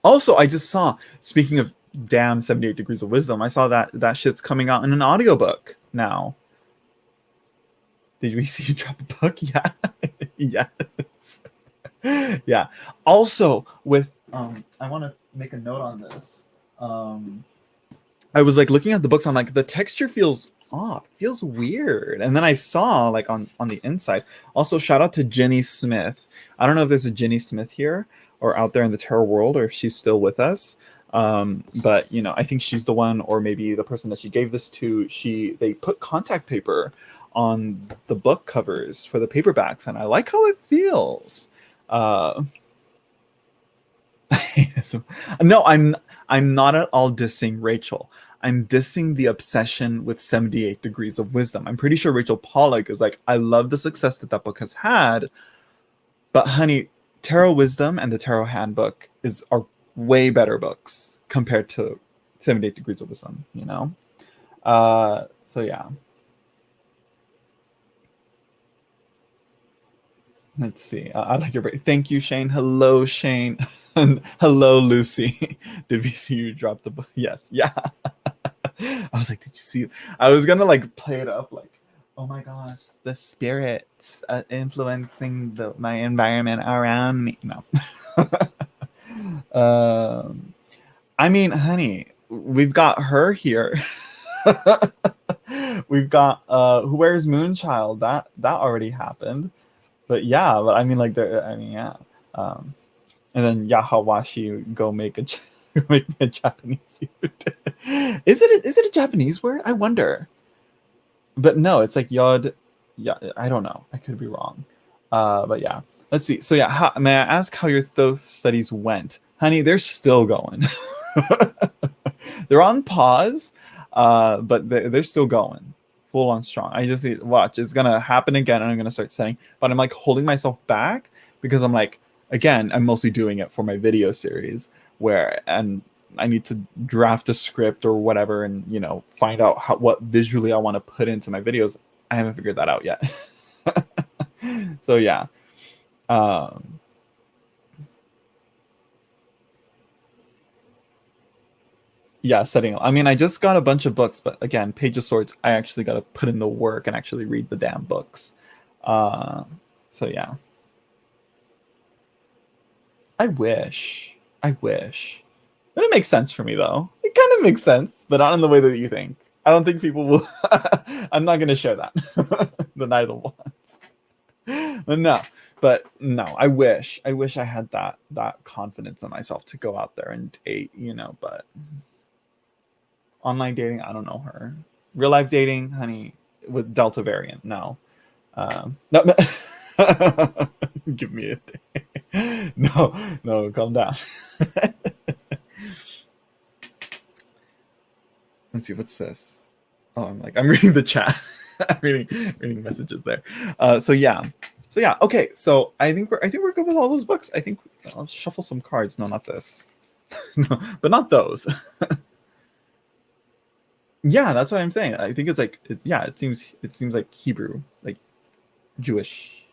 Also, I just saw, speaking of damn 78 Degrees of Wisdom, I saw that shit's coming out in an audiobook now. Did we see you drop a book? Yeah. Yes. Yeah. Also, with I want to make a note on this. I was like looking at the books, I'm like, the texture feels off, feels weird. And then I saw like on the inside. Also, shout out to Jenny Smith. I don't know if there's a Jenny Smith here or out there in the tarot world, or if she's still with us. But you know, I think she's the one, or maybe the person that she gave this to. They put contact paper on the book covers for the paperbacks, and I like how it feels. No, I'm not at all dissing Rachel. I'm dissing the obsession with 78 Degrees of Wisdom. I'm pretty sure Rachel Pollack is like, I love the success that book has had, but honey, Tarot Wisdom and the Tarot Handbook are way better books compared to 78 Degrees of Wisdom, you know? So yeah. Let's see. I like your break. Thank you, Shane. Hello, Shane. Hello, Lucy. Did we see you drop the book? Yes. Yeah. I was like, did you see? I was gonna like play it up, like, oh my gosh, the spirits influencing my environment around me. No. I mean, honey, we've got her here. We've got Who Wears Moonchild. That already happened. But yeah, but I mean, like, yeah. And then Yahawashi go make a Japanese word. Is it a Japanese word? I wonder. But no, it's like yod. Yeah, I don't know. I could be wrong. But yeah, let's see. So yeah, may I ask how your Thoth studies went, honey? They're still going. They're on pause, but they're still going. Full on strong. I just need watch. It's gonna happen again, and I'm gonna start setting. But I'm like holding myself back because I'm like, again, I'm mostly doing it for my video series and I need to draft a script or whatever, and you know, find out what visually I want to put into my videos. I haven't figured that out yet. So yeah. Yeah, setting. I mean, I just got a bunch of books, but again, Page of Swords, I actually got to put in the work and actually read the damn books. So yeah. I wish. But it makes sense for me, though. It kind of makes sense, but not in the way that you think. I don't think people will. I'm not going to share that. The Night of Wands. But no, I wish I had that confidence in myself to go out there and date, you know, but online dating, I don't know her. Real life dating, honey, with Delta variant, no. No. Give me a day. No, calm down. Let's see, what's this? Oh, I'm reading the chat. I'm reading messages there. So yeah. Okay. So I think we're good with all those books. I think I'll shuffle some cards. No, not this. No, but not those. Yeah, that's what I'm saying. I think it's like it seems like Hebrew, like Jewish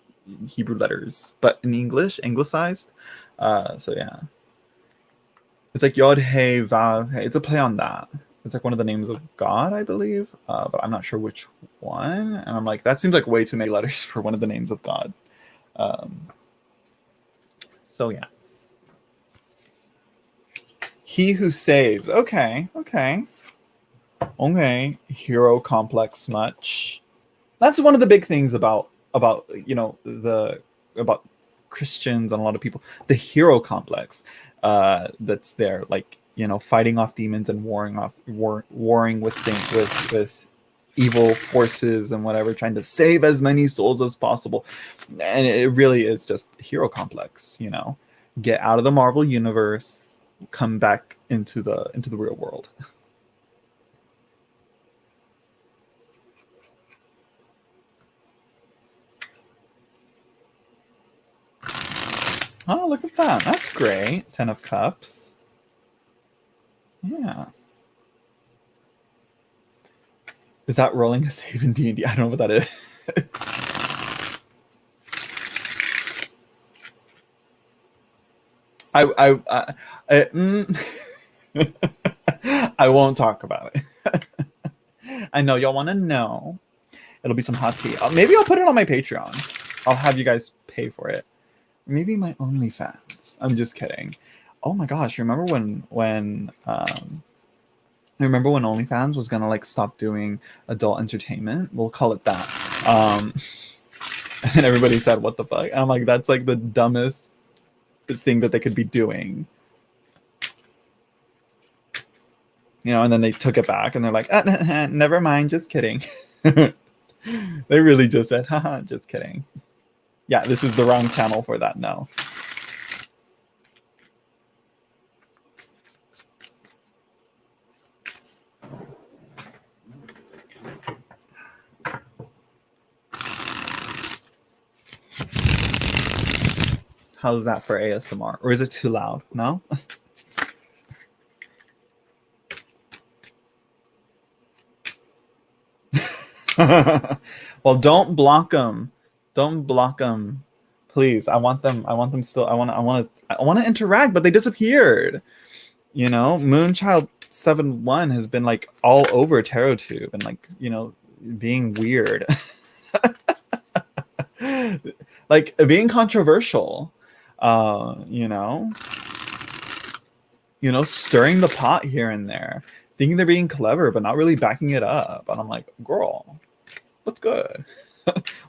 Hebrew letters, but in English, anglicized. So yeah. It's like Yod Hey Vav Hey. It's a play on that. It's like one of the names of God, I believe, but I'm not sure which one. And I'm like, that seems like way too many letters for one of the names of God. So yeah. He who saves. Okay. Hero complex much. That's one of the big things about you know about Christians and a lot of people, the hero complex that's there, like, you know, fighting off demons and warring with things, with evil forces and whatever, trying to save as many souls as possible. And it really is just hero complex, you know. Get out of the Marvel universe, come back into the real world. Oh, look at that. That's great. 10 of Cups. Yeah. Is that rolling a save in D&D? I don't know what that is. I won't talk about it. I know y'all want to know. It'll be some hot tea. Maybe I'll put it on my Patreon. I'll have you guys pay for it. Maybe my OnlyFans. I'm just kidding. Oh my gosh! Remember when OnlyFans was gonna like stop doing adult entertainment? We'll call it that. And everybody said, "What the fuck?" And I'm like, "That's like the dumbest thing that they could be doing." You know, and then they took it back and they're like, never mind, just kidding. They really just said, haha, just kidding. Yeah, this is the wrong channel for that now. How's that for ASMR? Or is it too loud? No? Well, don't block them. Don't block them. Please. I want them still. I want to interact, but they disappeared. You know, Moonchild 7-1 has been like all over TarotTube and like, you know, being weird. Like being controversial. You know, stirring the pot here and there, thinking they're being clever, but not really backing it up. And I'm like, girl, what's good?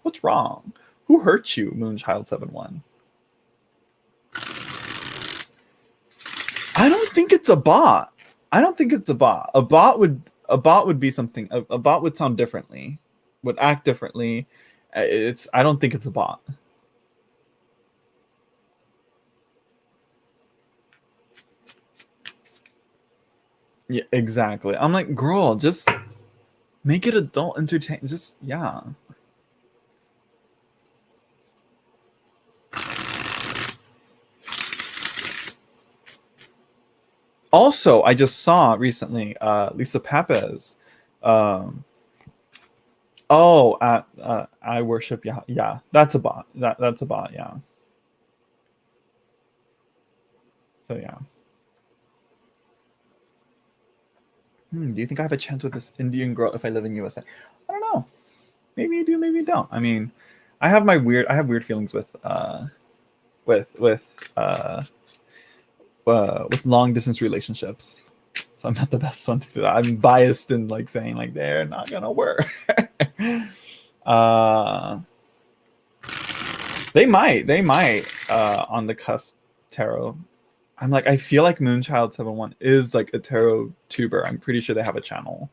What's wrong? Who hurt you, Moonchild 7-1? I don't think it's a bot. I don't think it's a bot. A bot would be something. A bot would sound differently, would act differently. I don't think it's a bot. Yeah, exactly. I'm like, girl, just make it adult entertainment. Just, yeah. Also, I just saw recently Lisa Papez. I worship. Yeah, yeah, that's a bot. That's a bot. Yeah. So yeah. Do you think I have a chance with this Indian girl if I live in USA? I don't know. Maybe you do. Maybe you don't. I mean, I have weird feelings with long distance relationships. So I'm not the best one to do that. I'm biased in like saying like they're not gonna work. They might on the cusp tarot. I'm like, I feel like Moonchild 7-1 is like a tarot tuber. I'm pretty sure they have a channel.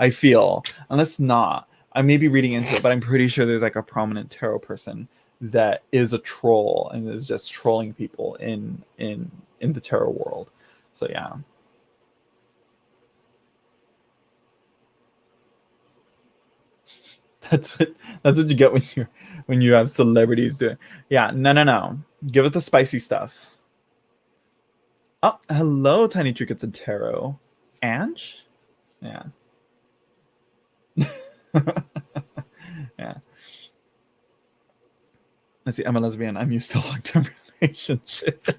I feel, unless not, I may be reading into it, but I'm pretty sure there's like a prominent tarot person that is a troll and is just trolling people in the tarot world. So yeah. That's what you get when you have celebrities doing. Yeah, no. Give us the spicy stuff. Oh, hello, Tiny Trinkets and Tarot. Ange? Yeah. Yeah. Let's see, I'm a lesbian. I'm used to long-term relationships.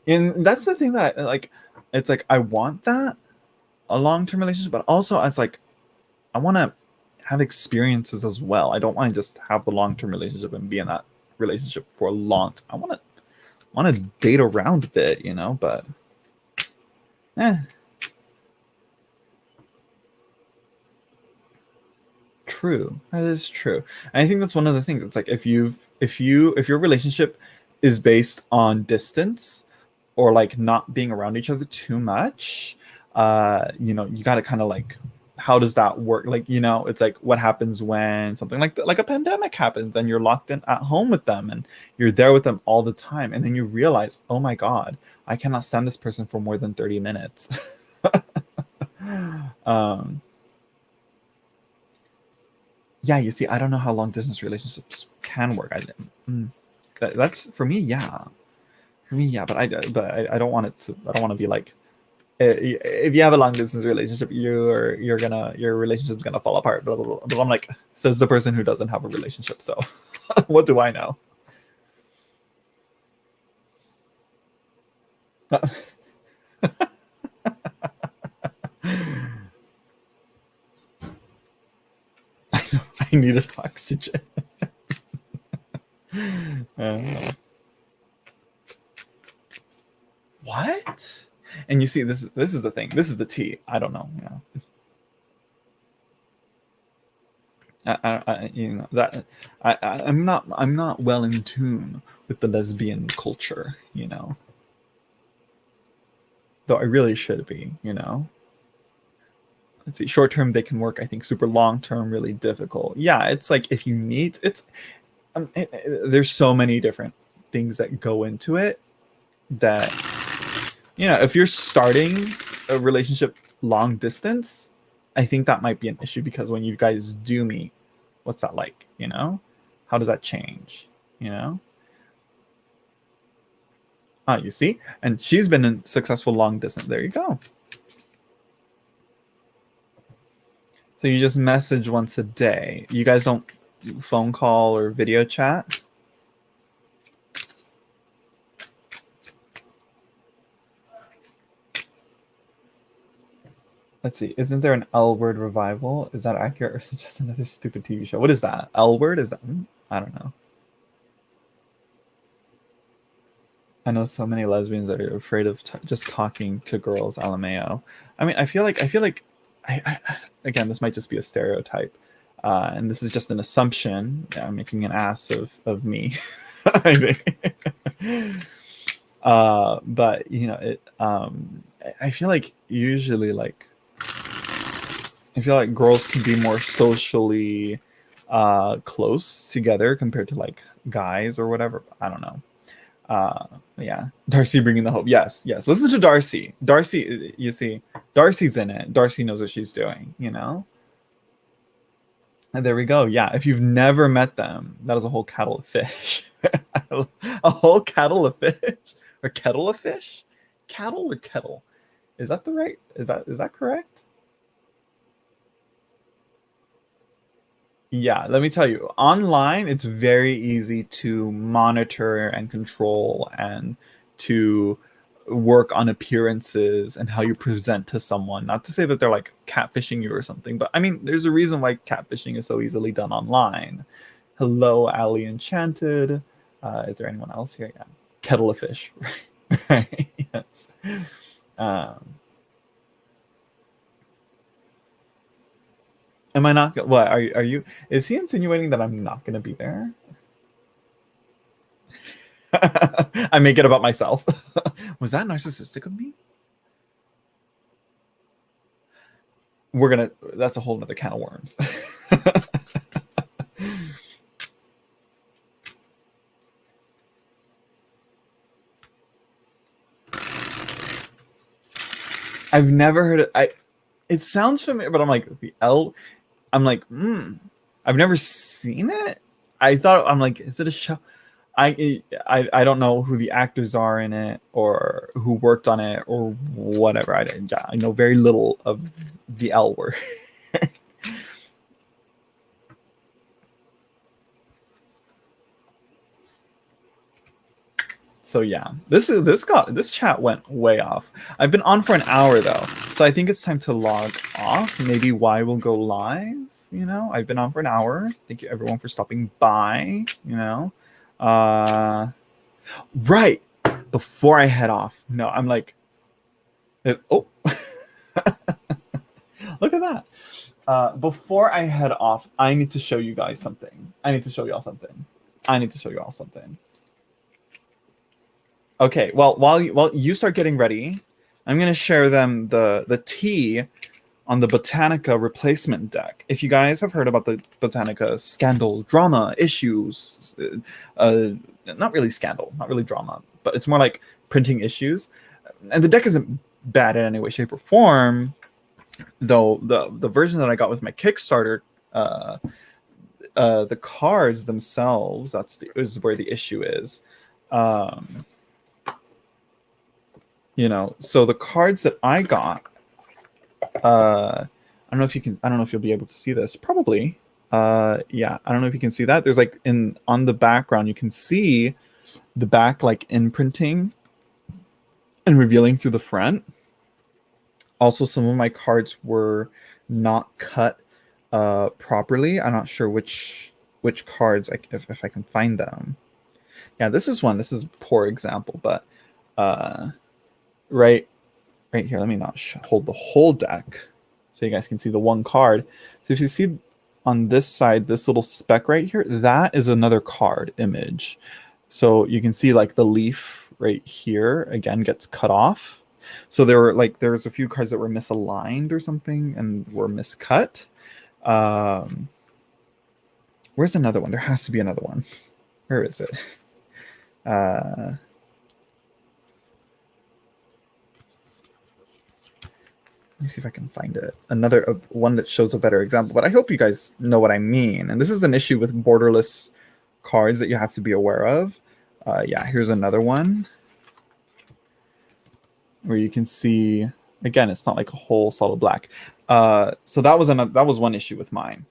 And that's the thing that I like. It's like I want that, a long-term relationship, but also it's like I want to have experiences as well. I don't want to just have the long-term relationship and be in that relationship for a long time. I want to date around a bit, you know, but true. That is true. And I think that's one of the things. It's like if you've if your relationship is based on distance or like not being around each other too much, you know, you got to kind of like, how does that work? Like, you know, it's like what happens when something like a pandemic happens and you're locked in at home with them and you're there with them all the time, and then you realize, oh my god, I cannot stand this person for more than 30 minutes. um yeah, you see, I don't know how long distance relationships can work. That's for me, yeah. For me, yeah, but I don't want it to. I don't want to be like, if you have a long distance relationship, your relationship's gonna fall apart. Blah, blah, blah. But I'm like, says the person who doesn't have a relationship. So, what do I know? I needed oxygen. uh, what? And you see, this is the thing. This is the tea. I don't know. You know that I'm not well in tune with the lesbian culture. You know, though I really should be. You know. Let's see. Short term, they can work. I think super long term, really difficult. Yeah, it's like if you need there's so many different things that go into it that, you know, if you're starting a relationship long distance, I think that might be an issue, because when you guys do meet, what's that like? You know, how does that change? You know. Ah, you see, and she's been in successful long distance. There you go. So you just message once a day. You guys don't phone call or video chat? Let's see. Isn't there an L Word revival? Is that accurate, or is it just another stupid TV show? What is that? L Word? Is that? I don't know. I know so many lesbians that are afraid of just talking to girls. LMAO. I mean, I feel like again, this might just be a stereotype, and this is just an assumption. I'm making an ass of me. I think. But you know, I feel like usually like. I feel like girls can be more socially close together compared to like guys or whatever. I don't know. Yeah, Darcy bringing the hope. Yes. Listen to Darcy. Darcy, you see, Darcy's in it. Darcy knows what she's doing. You know. And there we go. Yeah, if you've never met them, that is a whole kettle of fish. A whole kettle of fish, or kettle of fish, cattle or kettle. Is that the right? Is that correct? Yeah, let me tell you, online it's very easy to monitor and control and to work on appearances and how you present to someone. Not to say that they're like catfishing you or something, but I mean, there's a reason why catfishing is so easily done online. Hello, Ali Enchanted. Is there anyone else here? Yeah, kettle of fish, right? Yes. Um, Am I not? What are you? Is he insinuating that I'm not going to be there? I make it about myself. Was that narcissistic of me? That's a whole nother can of worms. I've never heard it. It sounds familiar, but I'm like, I'm like, I've never seen it. I'm like, is it a show? I don't know who the actors are in it or who worked on it or whatever. I know very little of the L Word. So yeah, this chat went way off. I've been on for an hour though, so I think it's time to log off. Maybe Y will go live. You know, I've been on for an hour. Thank you everyone for stopping by. You know, right before I head off. No, I'm like, oh, look at that. Before I head off, I need to show you guys something. I need to show y'all something. I need to show you all something. Okay, well, while you start getting ready, I'm gonna share them the tea on the Botanica replacement deck. If you guys have heard about the Botanica scandal, drama, issues, not really scandal, not really drama, but it's more like printing issues. And the deck isn't bad in any way, shape, or form, though the version that I got with my Kickstarter, the cards themselves, is where the issue is. So the cards that I got, I don't know if you'll be able to see this. Probably. Yeah, I don't know if you can see that. There's like on the background, you can see the back like imprinting and revealing through the front. Also, some of my cards were not cut properly. I'm not sure which cards, if I can find them. Yeah, this is one. This is a poor example, but right here, let me not hold the whole deck so you guys can see the one card. So if you see on this side, this little speck right here, that is another card image. So you can see like the leaf right here again gets cut off. So there's a few cards that were misaligned or something and were miscut. Where's another one? There has to be another one. Where is it? Let me see if I can find it. Another one that shows a better example, but I hope you guys know what I mean. And this is an issue with borderless cards that you have to be aware of. Yeah, here's another one where you can see, again, it's not like a whole solid black. So that was one issue with mine.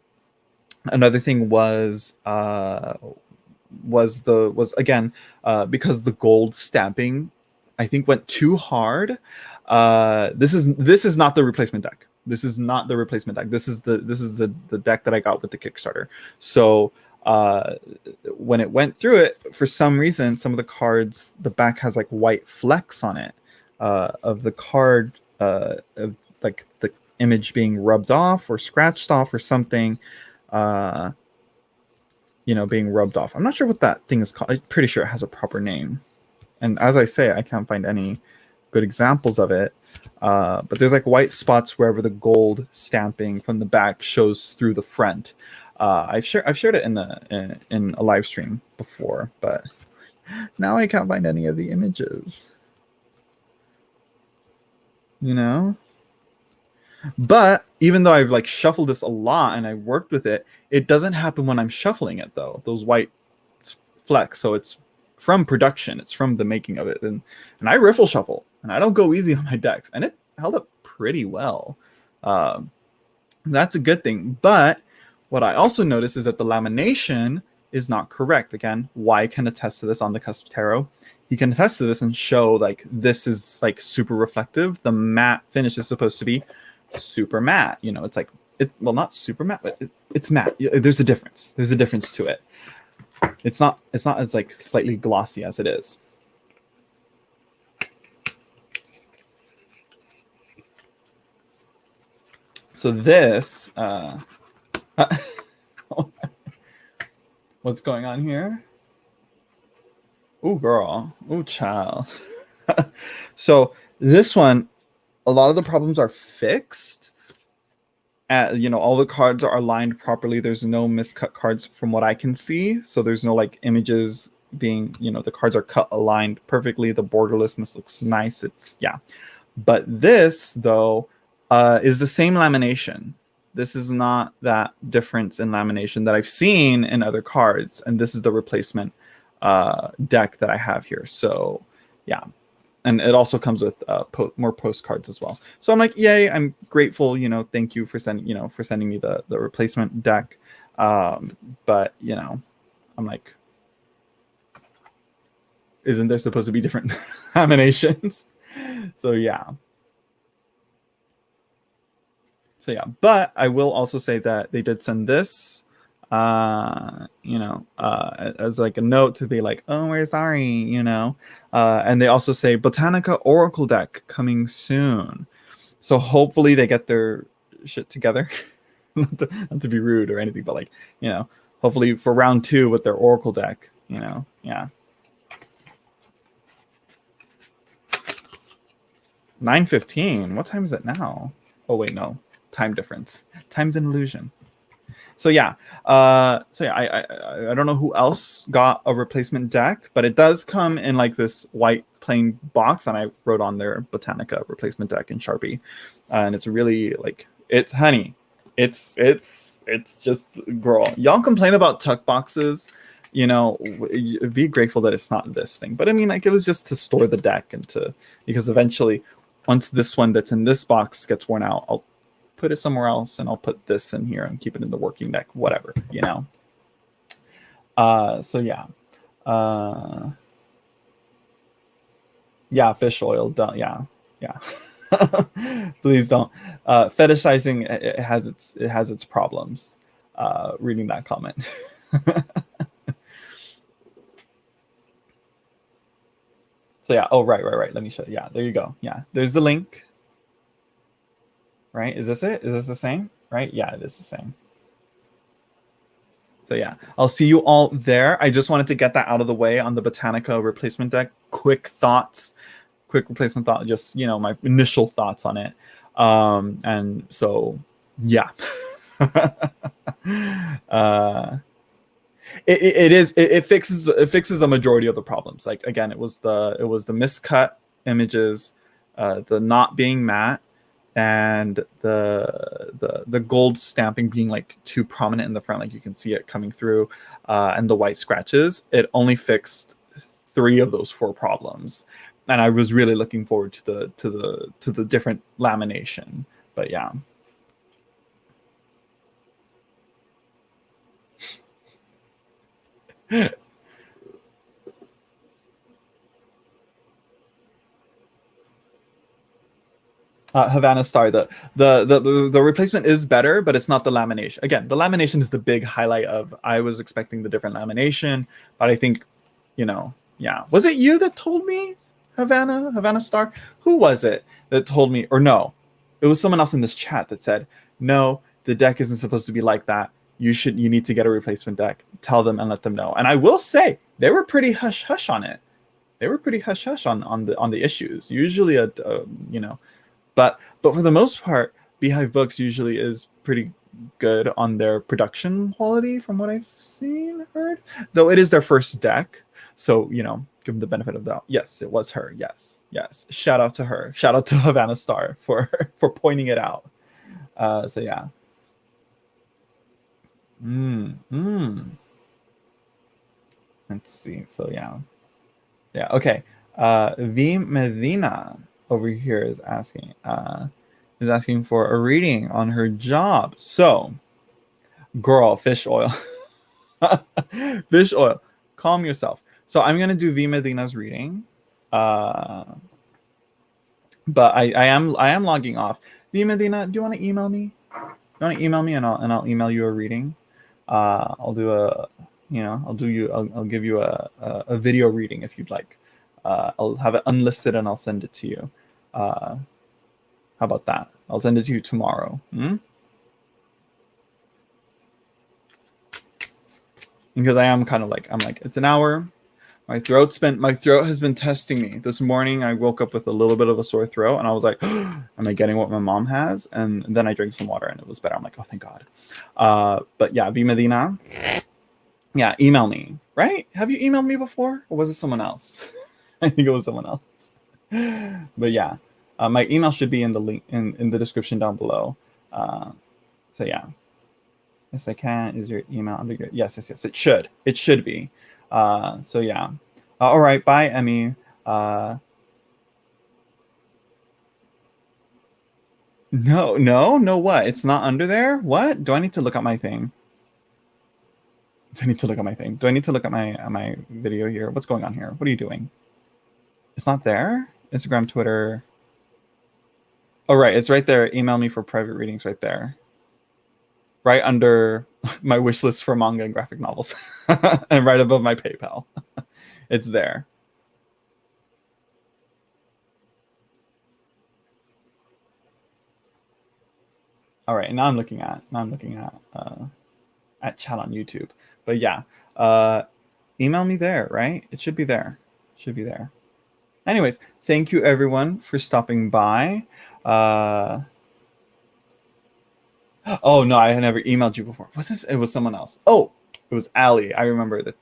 Another thing was again because the gold stamping, I think, went too hard. This is not the replacement deck. This is not the replacement deck. This is the deck that I got with the Kickstarter. So when it went through it, for some reason, some of the cards, the back has like white flecks on it of the card, of like the image being rubbed off or scratched off or something. Being rubbed off. I'm not sure what that thing is called. I'm pretty sure it has a proper name. And as I say, I can't find any good examples of it. But there's like white spots wherever the gold stamping from the back shows through the front. I've shared it in a live stream before, but now I can't find any of the images. But even though I've like shuffled this a lot and I worked with it, it doesn't happen when I'm shuffling it though. Those white flecks. So it's from production. It's from the making of it. And I riffle shuffle and I don't go easy on my decks, and it held up pretty well. That's a good thing. But what I also noticed is that the lamination is not correct. Again, Y can attest to this on the Cusp Tarot. He can attest to this and show like this is like super reflective. The matte finish is supposed to be super matte. It's like not super matte, but it's matte. There's a difference. There's a difference to it. It's not as like slightly glossy as it is. So this what's going on here? Oh girl. Oh child. So this one, a lot of the problems are fixed. All the cards are aligned properly. There's no miscut cards from what I can see. So there's no like images being, the cards are cut aligned perfectly. The borderlessness looks nice. But this though is the same lamination. This is not that difference in lamination that I've seen in other cards. And this is the replacement deck that I have here. So yeah. And it also comes with more postcards as well. So I'm like, yay! I'm grateful. Thank you for sending me the replacement deck. But I'm like, isn't there supposed to be different laminations? So yeah. But I will also say that they did send this. As like a note to be like, oh, we're sorry, and they also say Botanica Oracle deck coming soon. So hopefully they get their shit together. not to be rude or anything, but like, hopefully for round 2 with their Oracle deck, you know. Yeah. 9:15. What time is it now? Oh wait, no. Time difference. Time's an illusion. So yeah. I don't know who else got a replacement deck, but it does come in like this white plain box, and I wrote on there Botanica replacement deck in Sharpie. And it's really like, it's honey. It's just, girl. Y'all complain about tuck boxes, you know, be grateful that it's not this thing. But I mean, like, it was just to store the deck and because eventually, once this one that's in this box gets worn out, I'll put it somewhere else, and I'll put this in here and keep it in the working deck, whatever, you know. So yeah. Yeah, fish oil, don't, yeah. Please don't. Fetishizing, it has its problems. Reading that comment. So yeah, oh right. Let me show you. Yeah, there you go. Yeah, there's the link. Right? Is this it? Is this the same? Right? Yeah, it is the same. So yeah, I'll see you all there. I just wanted to get that out of the way on the Botanica replacement deck. Quick replacement thought, just, you know, my initial thoughts on it. And so yeah. It fixes a majority of the problems. Like, again, it was the miscut images, the not being matte, and the gold stamping being like too prominent in the front, like you can see it coming through, and the white scratches. It only fixed 3 of those 4 problems, and I was really looking forward to the different lamination. But yeah. Havana Star, the replacement is better, but it's not the lamination. Again, the lamination is the big highlight of, I was expecting the different lamination, but I think, you know, yeah. Was it you that told me, Havana Star? Who was it that told me? Or no, it was someone else in this chat that said, no, the deck isn't supposed to be like that. You need to get a replacement deck. Tell them and let them know. And I will say, they were pretty hush hush on it. They were pretty hush hush on the issues. Usually you know, but for the most part, Beehive Books usually is pretty good on their production quality, from what I've seen, heard. Though it is their first deck, so, you know, give them the benefit of the doubt. Yes, it was her. Yes. Shout out to her. Shout out to Havana Star for pointing it out. So yeah. Let's see. So yeah. Okay. V Medina over here is asking for a reading on her job. So, girl, fish oil. Fish oil. Calm yourself. So I'm gonna do V Medina's reading. But I am logging off. V Medina, do you want to email me? You want to email me, and I'll email you a reading. I'll do I'll give you a video reading if you'd like. I'll have it unlisted and I'll send it to you. How about that? I'll send it to you tomorrow. Because I am kind of like, it's an hour. My throat has been testing me. This morning I woke up with a little bit of a sore throat, and I was like, am I getting what my mom has? And then I drank some water and it was better. I'm like, oh, thank God. But yeah, V Medina. Yeah, email me. Right? Have you emailed me before? Or was it someone else? I think it was someone else. But yeah, my email should be in the link in the description down below. So yeah. Yes, I can. Is your email under your... Yes. It should be. So yeah. All right. Bye, Emmy. No. What? It's not under there? What? Do I need to look at my thing? Do I need to look at my video here? What's going on here? What are you doing? It's not there? Instagram, Twitter. Oh, right. It's right there. Email me for private readings right there. Right under my wish list for manga and graphic novels. And right above my PayPal. It's there. All right. Now I'm looking at at chat on YouTube. But yeah, email me there, right? It should be there. Should be there. Anyways, thank you everyone for stopping by. Oh no, I had never emailed you before. Was this? It was someone else. Oh, it was Allie. I remember that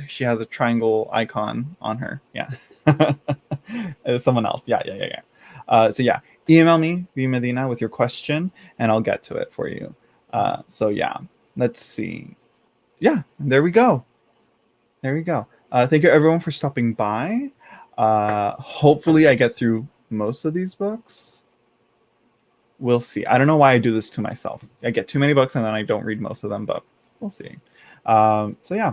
she has a triangle icon on her. Yeah, it was someone else. Yeah. So yeah, email me, V Medina, with your question, and I'll get to it for you. So yeah, let's see. Yeah, there we go. There we go. Thank you everyone for stopping by. Hopefully, I get through most of these books. We'll see. I don't know why I do this to myself. I get too many books and then I don't read most of them, but we'll see. So yeah.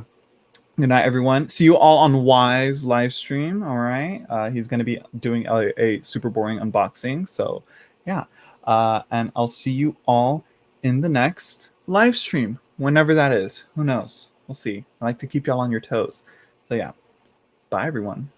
Good night, everyone. See you all on Wise live stream. All right. He's going to be doing a super boring unboxing. So yeah. And I'll see you all in the next live stream, whenever that is. Who knows? We'll see. I like to keep y'all on your toes. So yeah. Bye, everyone.